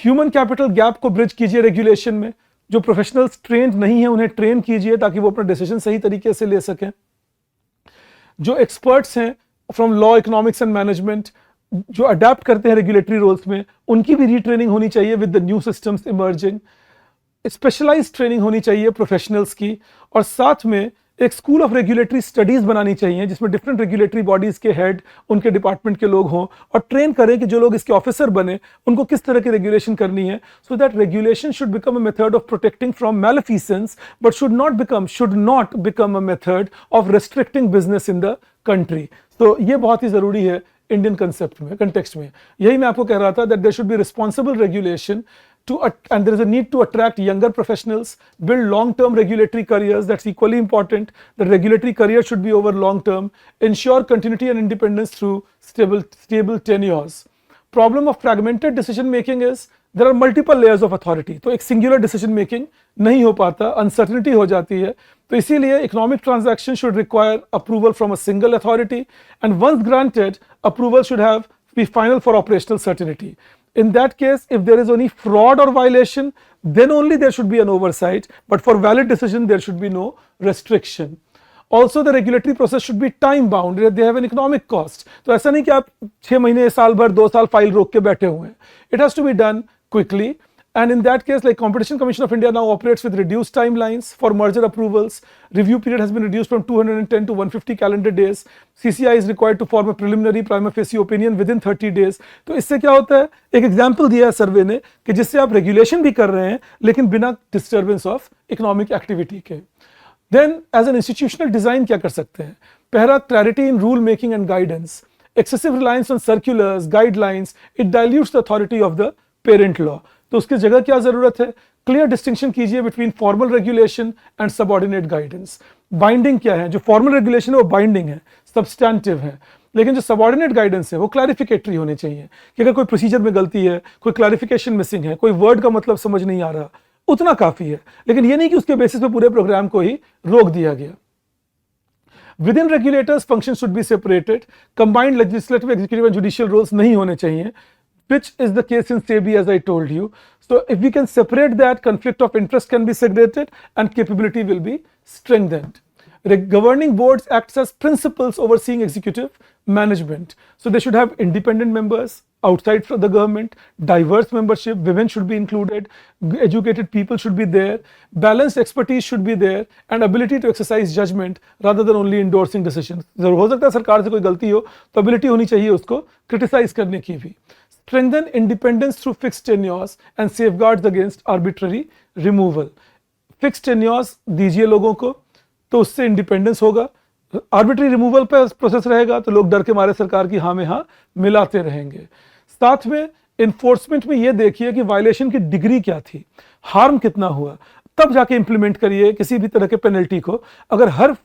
ह्यूमन कैपिटल गैप को ब्रिज कीजिए रेगुलेशन में. जो प्रोफेशनल्स ट्रेंड नहीं है उन्हें ट्रेन कीजिए ताकि वो अपना डिसीजन सही तरीके से ले सकें. जो एक्सपर्ट्स हैं from law, economics and management, जो अडेप्ट करते हैं रेगुलेटरी रोल्स में, उनकी भी रीट्रेनिंग होनी चाहिए with the new systems emerging. Specialised training होनी चाहिए प्रोफेशनल्स की, और साथ में एक स्कूल ऑफ रेगुलेटरी स्टडीज बनानी चाहिए जिसमें डिफरेंट रेगुलेटरी बॉडीज के हेड उनके डिपार्टमेंट के लोग हों और ट्रेन करें कि जो लोग इसके ऑफिसर बने उनको किस तरह की रेगुलेशन करनी है, so that regulation should become a method of protecting from maleficence but should not become a method of restricting business in the country. तो ये बहुत ही जरूरी है इंडियन कंसेप्ट में, कंटेक्स्ट में. यही मैं आपको कह रहा था that there should be responsible regulation and there is a need to attract younger professionals, build long-term regulatory careers. That's equally important. The regulatory career should be over long-term. Ensure continuity and independence through stable tenures. Problem of fragmented decision making is there are multiple layers of authority. तो एक singular decision making नहीं हो पाता, uncertainty हो जाती है. तो इसीलिए economic transaction should require approval from a single authority, and once granted, approval should be final for operational certainty. In that case, if there is any fraud or violation, then only there should be an oversight, but for valid decision there should be no restriction. Also, the regulatory process should be time bound. They have an economic cost. तो ऐसा नहीं कि आप 6 महीने, साल भर, 2 साल file रोक के बैठे हुए हैं. It has to be done quickly. And in that case, like Competition Commission of India now operates with reduced timelines for merger approvals. Review period has been reduced from 210 to 150 calendar days. CCI is required to form a preliminary prima facie opinion within 30 days. तो इससे क्या होता है, एक example दिया है सर्वे ने कि जिससे आप रेगुलेशन भी कर रहे हैं लेकिन बिना डिस्टर्बेंस ऑफ इकोनॉमिक एक्टिविटी के. Then as an institutional design क्या कर सकते हैं. पहला, clarity in rule making and guidance. Excessive reliance on circulars, guidelines, it dilutes the authority of the parent law. तो उसकी जगह क्या जरूरत है, क्लियर डिस्टिंक्शन कीजिए between formal regulation and subordinate guidance. Binding क्या है, जो फॉर्मल रेगुलेशन है वो बाइंडिंग है, सब्सटैंटिव है, लेकिन जो सबऑर्डिनेट गाइडेंस है वो क्लैरिफिकेटरी होनी चाहिए कि अगर कोई प्रोसीजर में गलती है, कोई क्लैरिफिकेशन मिसिंग है, कोई वर्ड का मतलब समझ नहीं आ रहा, उतना काफी है. लेकिन ये नहीं कि उसके बेसिस पे पूरे प्रोग्राम को ही रोक दिया गया. Within regulators, functions should be separated. Combined legislative, executive and judicial roles नहीं होने चाहिए, which is the case in SEBI as I told you. So if we can separate that, conflict of interest can be segregated and capability will be strengthened. Governing boards acts as principals overseeing executive management. So they should have independent members outside from the government, diverse membership, women should be included, educated people should be there, balanced expertise should be there, and ability to exercise judgment rather than only endorsing decisions. जरूर हो सकता है सरकार से कोई गलती हो तो ability होनी चाहिए उसको criticize करने की भी. Strengthen independence through fixed tenures and safeguards against arbitrary removal. Fixed tenures दीजिए लोगों को तो उससे इंडिपेंडेंस होगा. आर्बिट्री रिमूवल पे प्रोसेस रहेगा तो लोग डर के मारे सरकार की हाँ में हाँ मिलाते रहेंगे. साथ में इन्फोर्समेंट में ये देखिए कि वायलेशन की डिग्री क्या थी, हार्म कितना हुआ, तब जाके इंप्लीमेंट करिए किसी भी तरह के पेनल्टी को. अगर हर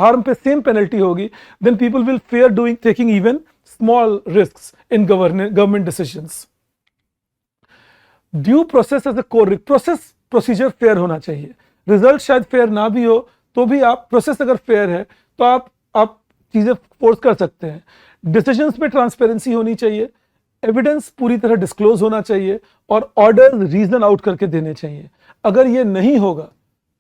हार्म पे सेम पेनल्टी होगी then people will fear doing taking even small risks in government decisions. Due process as a core process, procedure fair होना चाहिए. रिजल्ट शायद फेयर ना भी हो तो भी आप प्रोसेस अगर फेयर है तो आप चीजें फोर्स कर सकते हैं. डिसीजंस में ट्रांसपेरेंसी होनी चाहिए, एविडेंस पूरी तरह डिस्क्लोज होना चाहिए और ऑर्डर रीजन आउट करके देने चाहिए. अगर ये नहीं होगा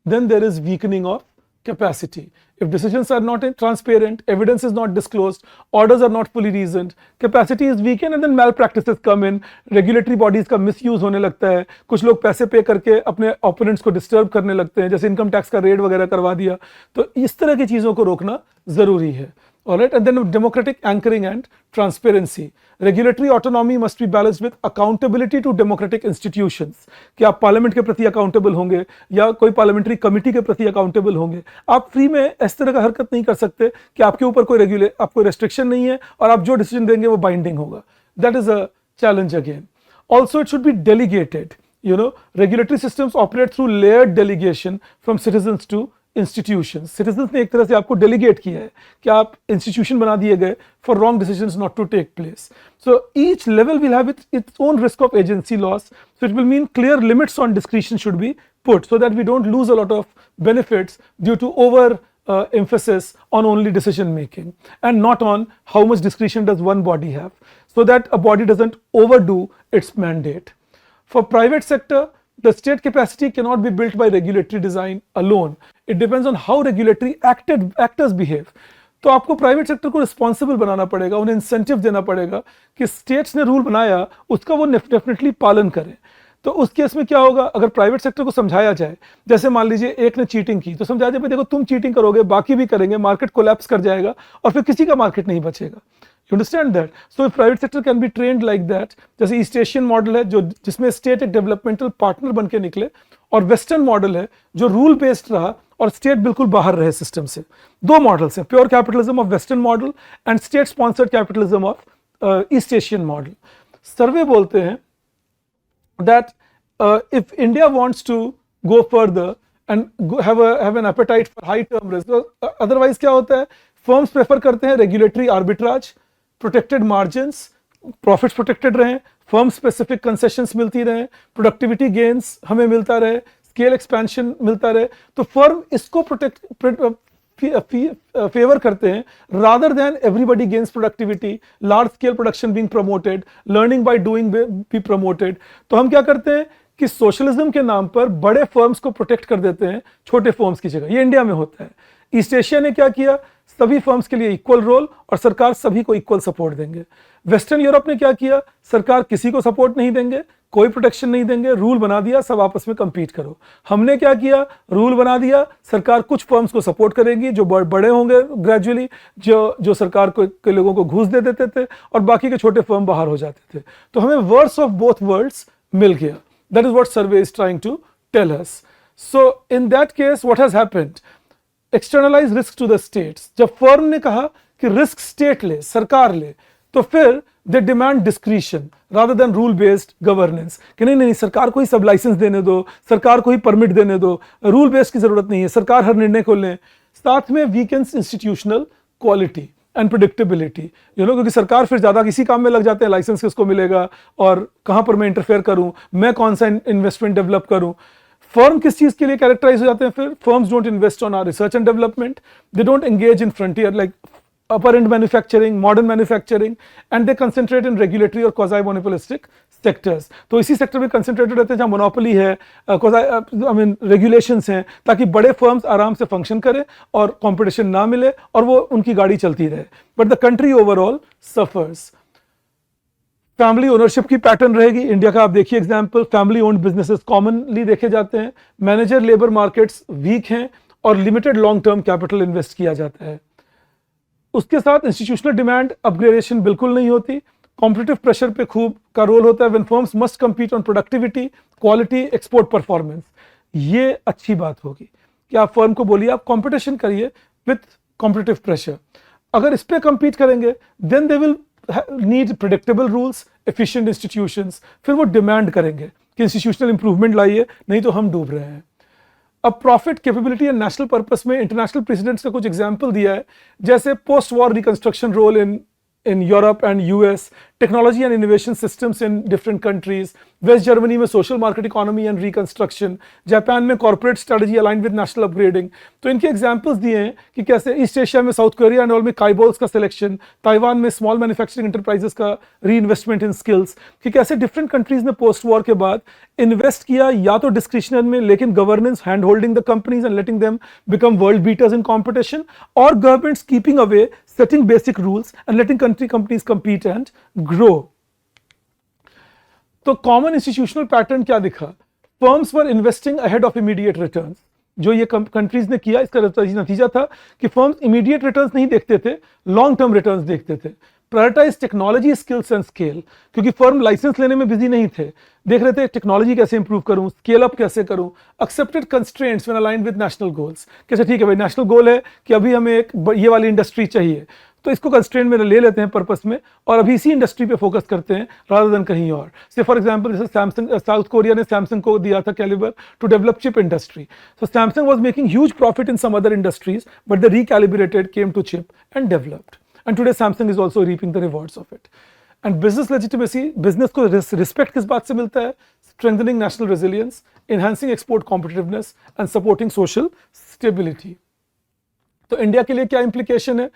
then there is weakening of capacity. If decisions are not transparent, evidence is not disclosed, orders are not fully reasoned, capacity is weakened and then malpractices come in. Regulatory bodies का misuse होने लगता है, कुछ लोग पैसे पे करके अपने opponents को disturb करने लगते हैं, जैसे इनकम टैक्स का रेड वगैरह करवा दिया. तो इस तरह की चीजों को रोकना जरूरी है. All right, and then democratic anchoring and transparency. Regulatory autonomy must be balanced with accountability to democratic institutions. कि आप पार्लियामेंट के प्रति अकाउंटेबल होंगे या कोई पार्लियामेंट्री कमिटी के प्रति अकाउंटेबल होंगे. आप फ्री में इस तरह का हरकत नहीं कर सकते कि आपके ऊपर कोई रेस्ट्रिक्शन नहीं है और आप जो डिसीजन देंगे वो बाइंडिंग होगा. That is a challenge again. Also, it should be delegated. You know, regulatory systems operate through layered delegation from citizens to institutions. Citizens ने एक तरह से आपको delegate किया है कि आप institution बना दिए गए for wrong decisions not to take place. So each level will have its own risk of agency loss. So it will mean clear limits on discretion should be put so that we don't lose a lot of benefits due to over emphasis on only decision making and not on how much discretion does one body have, so that a body doesn't overdo its mandate. For private sector, the state capacity cannot be built by regulatory design alone. It depends on how regulatory actors behave. तो आपको private sector को responsible बनाना पड़ेगा, उन्हें incentive देना पड़ेगा कि states ने rule बनाया उसका वो डेफिनेटली पालन करें. तो उस केस में क्या होगा, अगर प्राइवेट सेक्टर को समझाया जाए, जैसे मान लीजिए एक ने चीटिंग की तो समझाया जाए देखो तुम चीटिंग करोगे बाकी भी करेंगे, मार्केट कोलैप्स कर जाएगा और फिर किसी का मार्केट नहीं बचेगा. You understand that? So private sector can be trained like that. जैसे ईस्ट एशियन मॉडल है जो जिसमें स्टेट एक डेवलपमेंटल पार्टनर बन के निकले, और वेस्टर्न मॉडल है जो रूल बेस्ड रहा और स्टेट बिल्कुल बाहर रहे सिस्टम से. दो मॉडल्स हैं, pure capitalism of western model and state sponsored capitalism of East Asian model. Survey बोलते हैं that if India wants to go further and have an appetite for high term risk, otherwise क्या होता है, firms prefer करते हैं regulatory arbitrage, protected margins, profits protected रहें, firm specific concessions मिलती रहें, productivity gains हमें मिलता रहे, scale expansion मिलता रहे, तो firm इसको फेवर करते हैं rather than everybody gains productivity, large scale production being promoted, learning by doing be promoted. तो हम क्या करते हैं कि सोशलिज्म के नाम पर बड़े फर्म्स को प्रोटेक्ट कर देते हैं छोटे फर्म्स की जगह. ये इंडिया में होता है. ईस्ट एशिया ने क्या किया, सभी फर्म्स के लिए इक्वल रोल और सरकार सभी को इक्वल सपोर्ट देंगे. वेस्टर्न यूरोप ने क्या किया, सरकार किसी को सपोर्ट नहीं देंगे, कोई प्रोटेक्शन नहीं देंगे, रूल बना दिया सब आपस में कंपीट करो. हमने क्या किया, रूल बना दिया, सरकार कुछ फर्म्स को सपोर्ट करेगी जो बड़े होंगे ग्रेजुअली, जो सरकार के लोगों को घूस दे देते थे और बाकी के छोटे फर्म बाहर हो जाते थे. तो हमें वर्ड्स ऑफ बोथ वर्ल्ड्स मिल गया. That is what survey is trying to tell us. So in that case what has happened, externalize risk to the states. जब फर्म ने कहा कि रिस्क स्टेट ले, सरकार ले, तो फिर they demand discretion rather than rule based governance. कि नहीं सरकार को ही सब लाइसेंस देने दो, सरकार को ही परमिट देने दो, रूल बेस्ड की जरूरत नहीं है, सरकार हर निर्णय को ले. साथ में weakens institutional quality and predictability, क्योंकि सरकार फिर ज्यादा किसी काम में लग जाते हैं, लाइसेंस किसको मिलेगा और कहां पर मैं इंटरफेयर करूं, मैं कौन सा इन्वेस्टमेंट डेवलप करूं. फर्म किस चीज के लिए कैरेक्टराइज हो जाते हैं, फिर firms don't invest on R research and development, they don't engage in frontier like upper end manufacturing, modern manufacturing, and they concentrate in regulatory or quasi monopolistic sectors. तो इसी सेक्टर में कंसंट्रेटेड रहते हैं जहां मोनोपोली है, regulations हैं, ताकि बड़े फर्म्स आराम से फंक्शन करें और कंपटीशन ना मिले और वो उनकी गाड़ी चलती रहे. But the country overall suffers. Family ownership की पैटर्न रहेगी. इंडिया का आप देखिए example, family owned businesses commonly देखे जाते हैं. मैनेजर लेबर मार्केट्स वीक हैं और limited long term capital invest किया जाता है. उसके साथ इंस्टीट्यूशनल डिमांड अपग्रेडेशन बिल्कुल नहीं होती. कॉम्पिटिटिव प्रेशर पे खूब का रोल होता है. When firms must compete on productivity, quality, export performance. ये अच्छी बात होगी कि आप फर्म को बोलिए आप कंपटीशन करिए विथ कॉम्पिटिटिव प्रेशर. अगर इस पे compete करेंगे then they will need predictable rules, efficient institutions. फिर वो डिमांड करेंगे कि इंस्टीट्यूशनल इंप्रूवमेंट लाइए, नहीं तो हम डूब रहे हैं. अब profit, capability and national purpose में इंटरनेशनल प्रेसिडेंट्स का कुछ एग्जांपल दिया है, जैसे post war reconstruction role in Europe and US, technology and innovation systems in different countries, West Germany में social market economy and reconstruction, Japan में corporate strategy aligned with national upgrading. तो इनके examples दिए हैं कि कैसे ईस्ट एशिया में South Korea and all में काइबोल्स का सिलेक्शन, ताइवान में स्मॉल मैन्युफैक्चरिंग एंटरप्राइजेस का री-इन्वेस्टमेंट इन स्किल्स, कि कैसे डिफरेंट कंट्रीज ने पोस्ट वॉर के बाद इन्वेस्ट किया या तो डिस्क्रिशनल में, लेकिन governance hand holding the companies and letting them become world beaters in competition, और governments keeping away, setting basic rules and letting companies compete and grow. तो कॉमन इंस्टीट्यूशनल पैटर्न क्या दिखा, firms were investing ahead of immediate returns. जो ये countries ने किया इसका नतीजा था कि फर्म्स इमीडिएट रिटर्न्स नहीं देखते थे, लॉन्ग टर्म रिटर्न्स देखते थे. Prioritise technology, skills and scale, क्योंकि फर्म लाइसेंस लेने में बिजी नहीं थे, देख रहे थे टेक्नोलॉजी कैसे इंप्रूव करूं, स्केल अप कैसे करूं. Accepted constraints when aligned with national goals, कैसे ठीक है भाई नेशनल गोल है कि अभी हमें एक ये वाली इंडस्ट्री चाहिए, तो इसको कंस्ट्रेंट में ले लेते हैं पर्पस में और अभी इसी इंडस्ट्री पे फोकस करते हैं रादर देन कहीं और। से फॉर एग्जांपल जैसे सैमसंग, साउथ कोरिया ने सैमसंग को दिया था calibre to develop chip industry. So Samsung was making huge profit in some other industries but the recalibrated came to chip and developed, and today Samsung is also reaping the rewards of it. And business legitimacy, business को respect किस बात से मिलता है? Strengthening national resilience, enhancing export competitiveness and supporting social stability. तो India के लिए क्या implication है?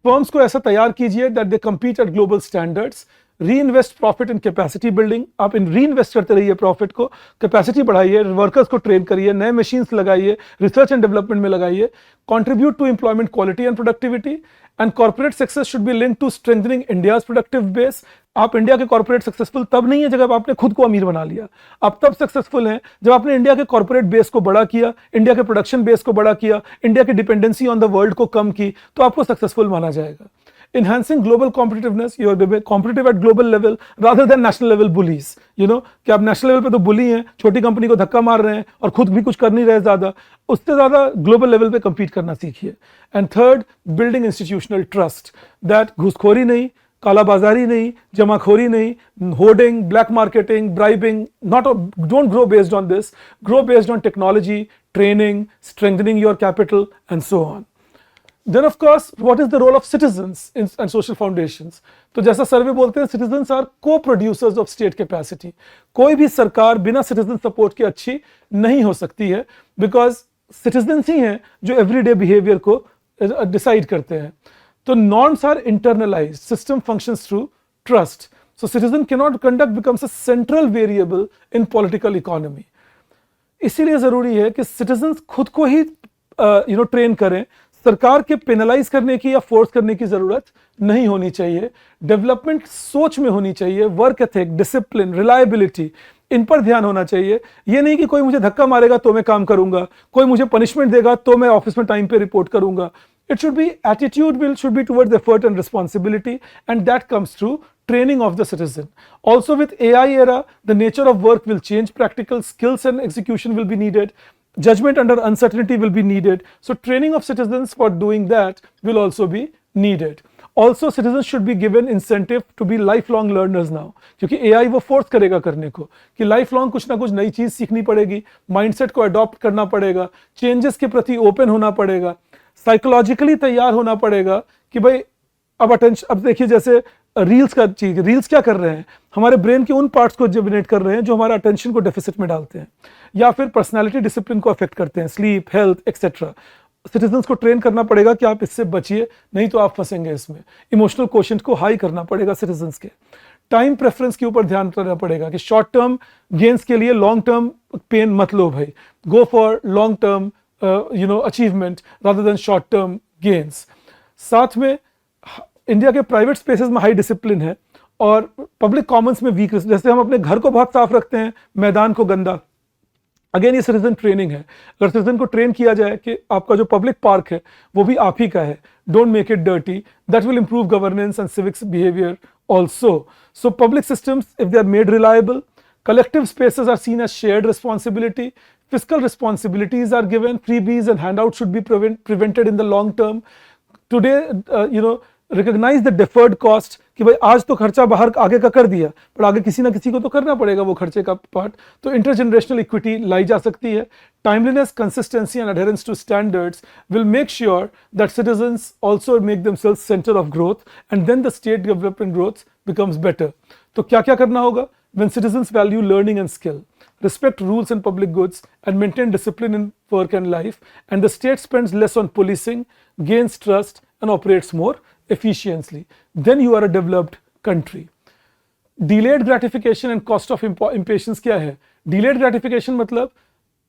फर्म्स को ऐसा तैयार कीजिए that they compete at global standards, reinvest profit in capacity building. आप इन री-इन्वेस्ट करते रहिए प्रॉफिट को, कैपेसिटी बढ़ाइए, वर्कर्स को ट्रेन करिए, नए मशीन्स लगाइए, रिसर्च एंड डेवलपमेंट में लगाइए, contribute to employment quality and productivity. And corporate success should be linked to strengthening India's productive base. आप इंडिया के कॉर्पोरेट सक्सेसफुल तब नहीं है जब आपने खुद को अमीर बना लिया, आप तब सक्सेसफुल हैं जब आपने इंडिया के कॉर्पोरेट बेस को बड़ा किया, इंडिया के प्रोडक्शन बेस को बड़ा किया, इंडिया की डिपेंडेंसी ऑन द वर्ल्ड को कम की, तो आपको सक्सेसफुल माना जाएगा। Enhancing global competitiveness, you are competitive at global level rather than national level bullies. You know कि आप नेशनल लेवल पे तो बुली हैं, छोटी कंपनी को धक्का मार रहे हैं और खुद भी कुछ कर नहीं रहे ज्यादा, उससे ज्यादा ग्लोबल लेवल पे compete करना सीखिए। And third, building institutional trust, that घूसखोरी नहीं, कालाबाजारी नहीं, जमाखोरी नहीं, hoarding, black marketing, bribing, don't grow based on this, grow based on technology, training, strengthening your capital and so on. Then of course, what is the role of citizens and social foundations? तो जैसा सर्वे बोलते हैं, citizens are co-producers of state capacity. कोई भी सरकार बिना citizen support के अच्छी नहीं हो सकती है, because citizens ही हैं जो everyday behavior को decide करते हैं। तो norms are internalized, system functions through trust. So citizen cannot conduct becomes a central variable in political economy. इसीलिए जरूरी है कि citizens खुद को ही ट्रेन करें, सरकार के पेनलाइज करने की या फोर्स करने की जरूरत नहीं होनी चाहिए। डेवलपमेंट सोच में होनी चाहिए, वर्क एथिक, डिसिप्लिन, रिलायबिलिटी, इन पर ध्यान होना चाहिए। ये नहीं कि कोई मुझे धक्का मारेगा तो मैं काम करूंगा, कोई मुझे पनिशमेंट देगा तो मैं ऑफिस में टाइम पे रिपोर्ट करूंगा। It should be attitude should be towards effort and responsibility, and that comes through training of the citizen. Also with AI era, the nature of work will change, practical skills and execution will be needed. Judgment under uncertainty will be needed. So training of citizens for doing that will also be needed. Also citizens should be given incentive to be lifelong learners now, क्योंकि AI वो force करेगा करने को कि lifelong कुछ ना कुछ नई चीज सीखनी पड़ेगी, माइंडसेट को अडॉप्ट करना पड़ेगा, चेंजेस के प्रति ओपन होना पड़ेगा, साइकोलॉजिकली तैयार होना पड़ेगा कि भाई अब देखिए जैसे रील्स का चीज, रील्स क्या कर रहे हैं, हमारे ब्रेन के उन पार्ट्स को जनरेट कर रहे हैं जो हमारा अटेंशन को डेफिसिट में डालते हैं या फिर पर्सनालिटी डिसिप्लिन को अफेक्ट करते हैं, स्लीप, हेल्थ एक्सेट्रा। सिटीजन्स को ट्रेन करना पड़ेगा कि आप इससे बचिए, नहीं तो आप फंसेंगे इसमें। इमोशनल कोशेंट को हाई करना पड़ेगा सिटीजन्स के। टाइम प्रेफरेंस के ऊपर ध्यान करना पड़ेगा कि शॉर्ट टर्म गेन्स के लिए लॉन्ग टर्म पेन मत लो भाई, go for long term achievement rather than short term gains. साथ में इंडिया के प्राइवेट स्पेसेस में हाई डिसिप्लिन है और पब्लिक कॉमन्स में वीक, जैसे हम अपने घर को बहुत साफ रखते हैं, मैदान को गंदा, अगेन ये सिटीजन ट्रेनिंग है। अगर सिटीजन को ट्रेन किया जाए कि आपका जो पब्लिक पार्क है वो भी आप ही का है, don't make it dirty, that will improve governance and civics behaviour also. So public systems if they are made reliable, collective spaces are seen as shared responsibility, fiscal responsibilities are given, freebies and handouts should be prevented in the long term. Today, recognize the deferred cost कि भाई आज तो खर्चा बाहर आगे का कर दिया पर आगे किसी ना किसी को तो करना पड़ेगा वो खर्चे का पार्ट, तो इंटरजेनरेशनल इक्विटी लाई जा सकती है। Timeliness, consistency and adherence to standards will make sure that citizens also make themselves center of growth and then the state development growth becomes better. तो क्या क्या करना होगा? When citizens value learning and skill, respect rules and public goods and maintain discipline in work and life, and the state spends less on policing, gains trust and operates more efficiently, then you are a developed country. Delayed gratification and cost of impatience क्या है? Delayed gratification मतलब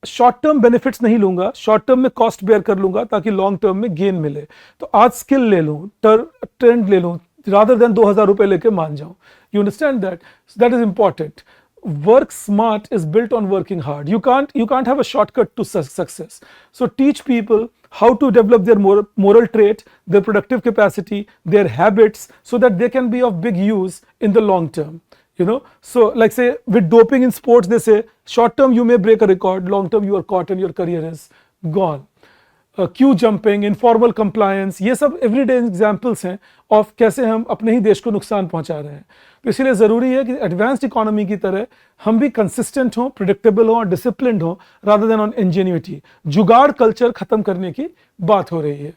short term benefits नहीं लूंगा, short term में cost bear कर लूंगा ताकि long term में गेन मिले। तो आज स्किल ले लूं, ट्रेंड ले लूं, rather than 2000 रुपए लेके मान जाऊं। You understand that? So that is important. Work smart is built on working hard. You can't have a shortcut to success. So teach people how to develop their moral trait, their productive capacity, their habits, so that they can be of big use in the long term. So like say with doping in sports, they say short term you may break a record, long term you are caught and your career is gone. Q jumping, informal compliance, ये सब everyday examples हैं of कैसे हम अपने ही देश को नुकसान पहुंचा रहे हैं। तो इसीलिए ज़रूरी है कि एडवांस्ड इकोनॉमी की तरह हम भी कंसिस्टेंट हों, प्रिडिक्टेबल हों और डिसिप्लिन्ड हों रादर देन ऑन इंजेन्युइटी। जुगाड़ कल्चर खत्म करने की बात हो रही है।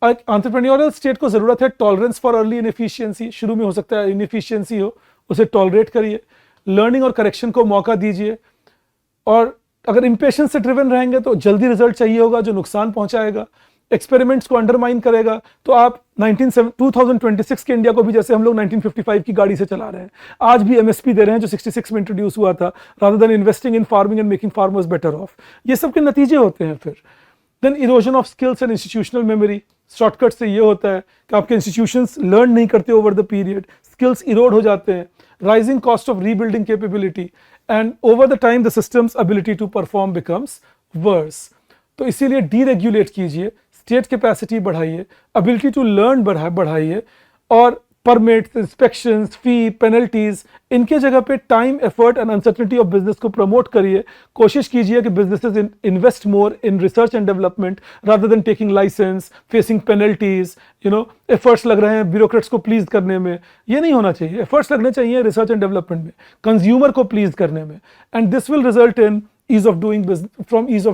एंटरप्रेन्योरियल स्टेट को ज़रूरत है टॉलरेंस फॉर अर्ली इनएफिशिएंसी। शुरू में हो सकता है इनएफिशिएंसी हो, उसे टॉलरेट करिए, लर्निंग और करेक्शन को मौका दीजिए। और अगर इम्पेशेंस से ड्रिवन रहेंगे तो जल्दी रिजल्ट चाहिए होगा जो नुकसान पहुंचाएगा, एक्सपेरिमेंट्स को अंडरमाइन करेगा। तो आप 2026 के इंडिया को भी जैसे हम लोग 1955 की गाड़ी से चला रहे हैं, आज भी एमएसपी दे रहे हैं जो 66 में इंट्रोड्यूस हुआ था, rather than investing in farming and making farmers better off. ये सब के नतीजे होते हैं। फिर then erosion of skills and institutional memory. Shortcut से ये होता है कि आपके इंस्टीट्यूशंस लर्न नहीं करते over the period, skills erode हो जाते हैं। Rising cost of rebuilding capability and over the time the systems ability to perform becomes worse. तो इसीलिए डीरेगुलेट कीजिए, स्टेट कैपेसिटी बढ़ाइए, एबिलिटी टू लर्न बढ़ाइए, और परमिट्स, इंस्पेक्शंस, फी, पेनल्टीज, इनके जगह पे time, effort and uncertainty of business को प्रमोट करिए। कोशिश कीजिए कि businesses invest more in research and development rather than taking licence, facing penalties. Efforts लग रहे हैं ब्यूरोक्रेट्स को प्लीज करने में, ये नहीं होना चाहिए। एफर्ट्स लगने चाहिए रिसर्च एंड डेवलपमेंट में, कंज्यूमर को प्लीज करने में, and this will result in ease of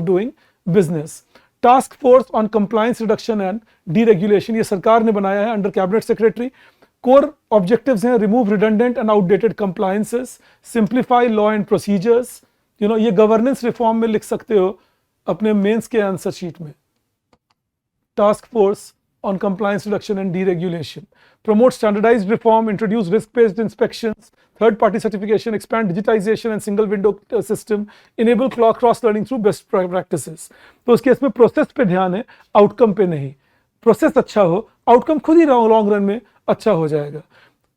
doing business. Task force on compliance reduction and deregulation, ये सरकार ने बनाया है under cabinet secretary. Core objectives हैं remove redundant and outdated compliances, simplify law and procedures. ये governance reform में लिख सकते हो अपने मेंस के आंसर शीट में। Task force on compliance reduction and deregulation, promote standardized reform, introduce risk-based inspections, third-party certification, expand digitization and single window system, enable cross-learning through best practices। तो उसके इसमें प्रोसेस पे ध्यान है, आउटकम पे नहीं। प्रोसेस अच्छा हो, आउटकम खुद ही लॉन्ग रन में अच्छा हो जाएगा।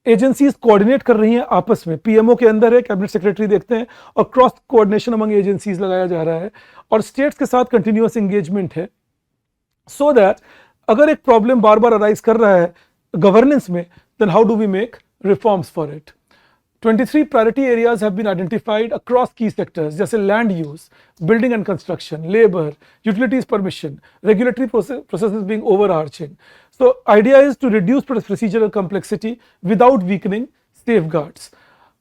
एजेंसीज कोऑर्डिनेट कर रही हैं आपस में, पीएमओ के अंदर है, कैबिनेट सेक्रेटरी देखते हैं, और क्रॉस कोऑर्डिनेशन अमंग एजेंसीज लगाया जा रहा है, और स्टेट्स के साथ कंटिन्यूअस एंगेजमेंट है, सो दैट अगर एक प्रॉब्लम बार बार अराइज कर रहा है गवर्नेंस में, then how do we make reforms for it. 23 priority areas have been identified across key sectors, जैसे land use, building and construction, labour, utilities permission, regulatory processes being overarching. So idea is to reduce procedural complexity without weakening safeguards.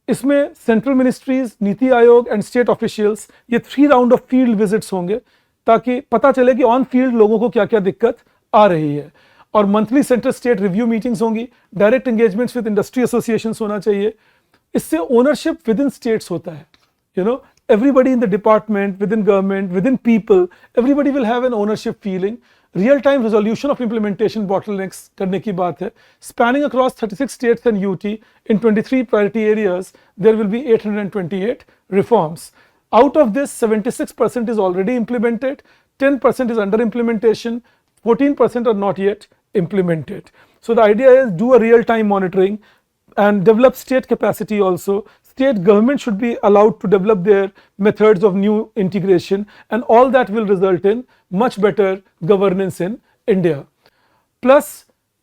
इसमें central ministries, NITI Aayog and state officials, ये 3 round of field visits होंगे ताकि पता चले कि on field लोगों को क्या क्या दिक्कत आ रही है। और monthly centre state review meetings होंगी, direct engagements with industry associations होना चाहिए। इससे ओनरशिप विद इन स्टेट्स होता है। Everybody in the department, within government, within people, everybody will have an ownership feeling. Real time resolution of implementation bottlenecks करने की बात है। Spanning across 36 states and UT in 23 priority areas, there will be 828 reforms. Out of this, 76% is already implemented, 10% is under implementation, 14% are not yet implemented. So the idea is do a real-time monitoring and develop state capacity also. State government should be allowed to develop their methods of new integration, and all that will result in much better governance in India. Plus,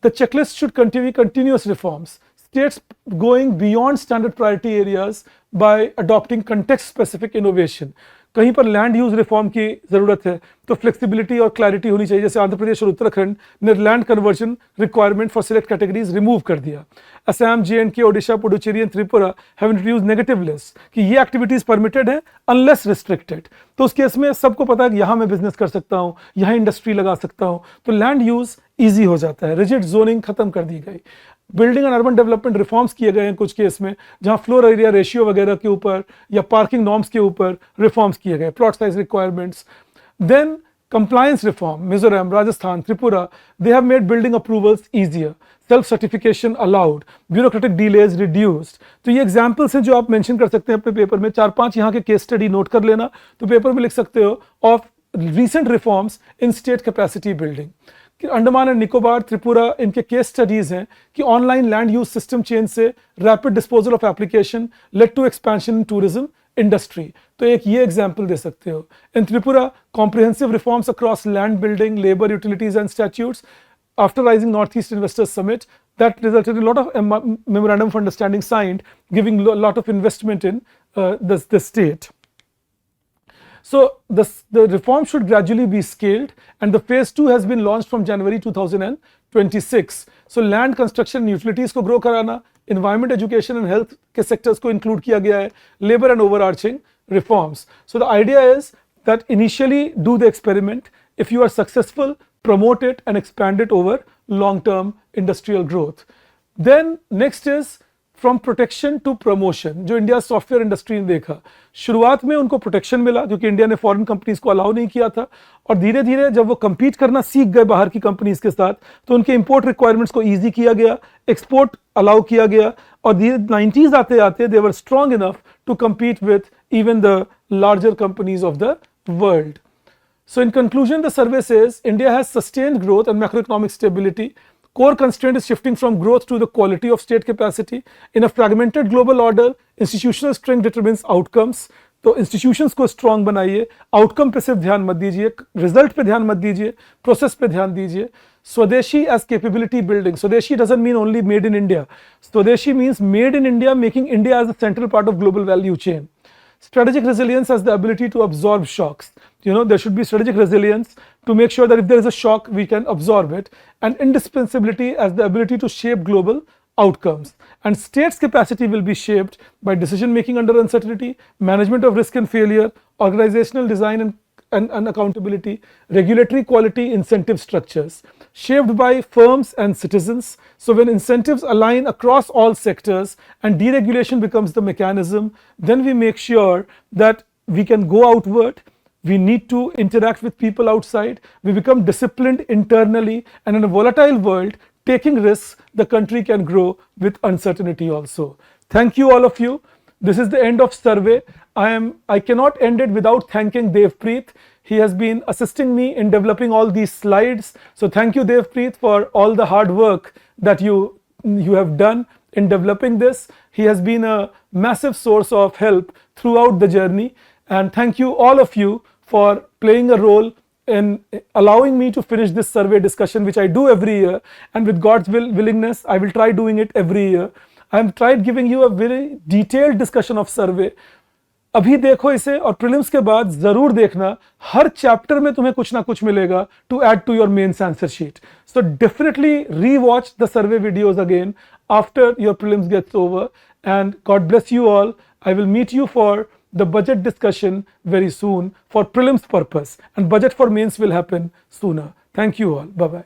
the checklist should continue continuous reforms. States going beyond standard priority areas by adopting context-specific innovation. कहीं पर land use reform की जरूरत है तो flexibility और clarity होनी चाहिए। जैसे आंध्र प्रदेश और उत्तराखंड ने land conversion requirement for select categories remove कर दिया। Assam, JNK, Odisha, Puducherry and Tripura have introduced negative list कि ये एक्टिविटीज परमिटेड है अनलेस रिस्ट्रिक्टेड। तो उस केस में सबको पता है कि यहाँ मैं बिजनेस कर सकता हूँ, यहाँ इंडस्ट्री लगा सकता हूँ, तो लैंड यूज ईजी हो जाता है। रिजिड जोनिंग खत्म कर दी गई। Building and urban development reforms किए गए हैं कुछ केस में, जहां फ्लोर एरिया रेशियो वगैरह के ऊपर या पार्किंग नॉर्म्स के ऊपर रिफॉर्म्स किए गए, plot size requirements. Then compliance reform, Mizoram, Rajasthan, Tripura, they have made building approvals easier, self certification allowed, bureaucratic delays reduced. तो ये एग्जांपल्स हैं जो आप मेंशन कर सकते हैं अपने पेपर में। 4-5 यहाँ के केस स्टडी नोट कर लेना, तो पेपर में लिख सकते हो of recent reforms in state capacity building। Andaman and Nicobar, Tripura, इनके केस स्टडीज हैं कि online land use system change से rapid disposal of application led to expansion in tourism industry. तो एक ये एग्जांपल दे सकते हो। In Tripura, comprehensive reforms across land building, labour, utilities and statutes after rising Northeast Investors Summit that resulted in a lot of memorandum of understanding signed, giving a lot of investment in the state. So the reform should gradually be scaled, and the phase 2 has been launched from January 2026. So land construction and utilities को grow कराना, environment, education and health के sectors को include किया गया है, labor and overarching reforms. So the idea is that initially do the experiment. If you are successful, promote it and expand it over long-term industrial growth. Then next is from protection to promotion, जो India software industry ने देखा. शुरुआत में उनको protection मिला क्योंकि India ने foreign companies को अलाउ नहीं किया था, और धीरे धीरे जब वो compete करना सीख गए बाहर की कंपनीज के साथ, तो उनके इंपोर्ट रिक्वायरमेंट्स को ईजी किया गया, एक्सपोर्ट अलाउ किया गया, और धीरे 90s आते आते they were strong enough to compete with even the larger companies of the world. So in conclusion, the survey says India has sustained growth and macroeconomic stability. Core constraint is shifting from growth to the quality of state capacity. In a fragmented global order, institutional strength determines outcomes. तो institutions को strong बनाइए, outcome पे सिर्फ ध्यान मत दीजिए, result पे ध्यान मत दीजिए, process पे ध्यान दीजिए. Swadeshi as capability building. Swadeshi doesn't mean only made in India. Swadeshi means made in India, making India as a central part of global value chain. Strategic resilience has the ability to absorb shocks. There should be strategic resilience to make sure that if there is a shock, we can absorb it. And indispensability as the ability to shape global outcomes. And states' capacity will be shaped by decision making under uncertainty, management of risk and failure, organizational design and accountability, regulatory quality, incentive structures, shaped by firms and citizens. So when incentives align across all sectors and deregulation becomes the mechanism, then we make sure that we can go outward. We need to interact with people outside. We become disciplined internally, and in a volatile world, taking risks, the country can grow with uncertainty also. Thank you, all of you. This is the end of survey. I cannot end it without thanking Devpreet. He has been assisting me in developing all these slides. So thank you, Devpreet, for all the hard work that you have done in developing this. He has been a massive source of help throughout the journey. And thank you, all of you, for playing a role in allowing me to finish this survey discussion, which I do every year. And with God's willingness, I will try doing it every year. I have tried giving you a very detailed discussion of survey. अभी देखो इसे, और prelims के बाद जरूर देखना, हर chapter में तुम्हें कुछ ना कुछ मिलेगा to add to your mains answer sheet. So definitely re-watch the survey videos again after your prelims gets over, and God bless you all. I will meet you for the budget discussion very soon for prelims purpose, and budget for mains will happen sooner. Thank you all. Bye-bye.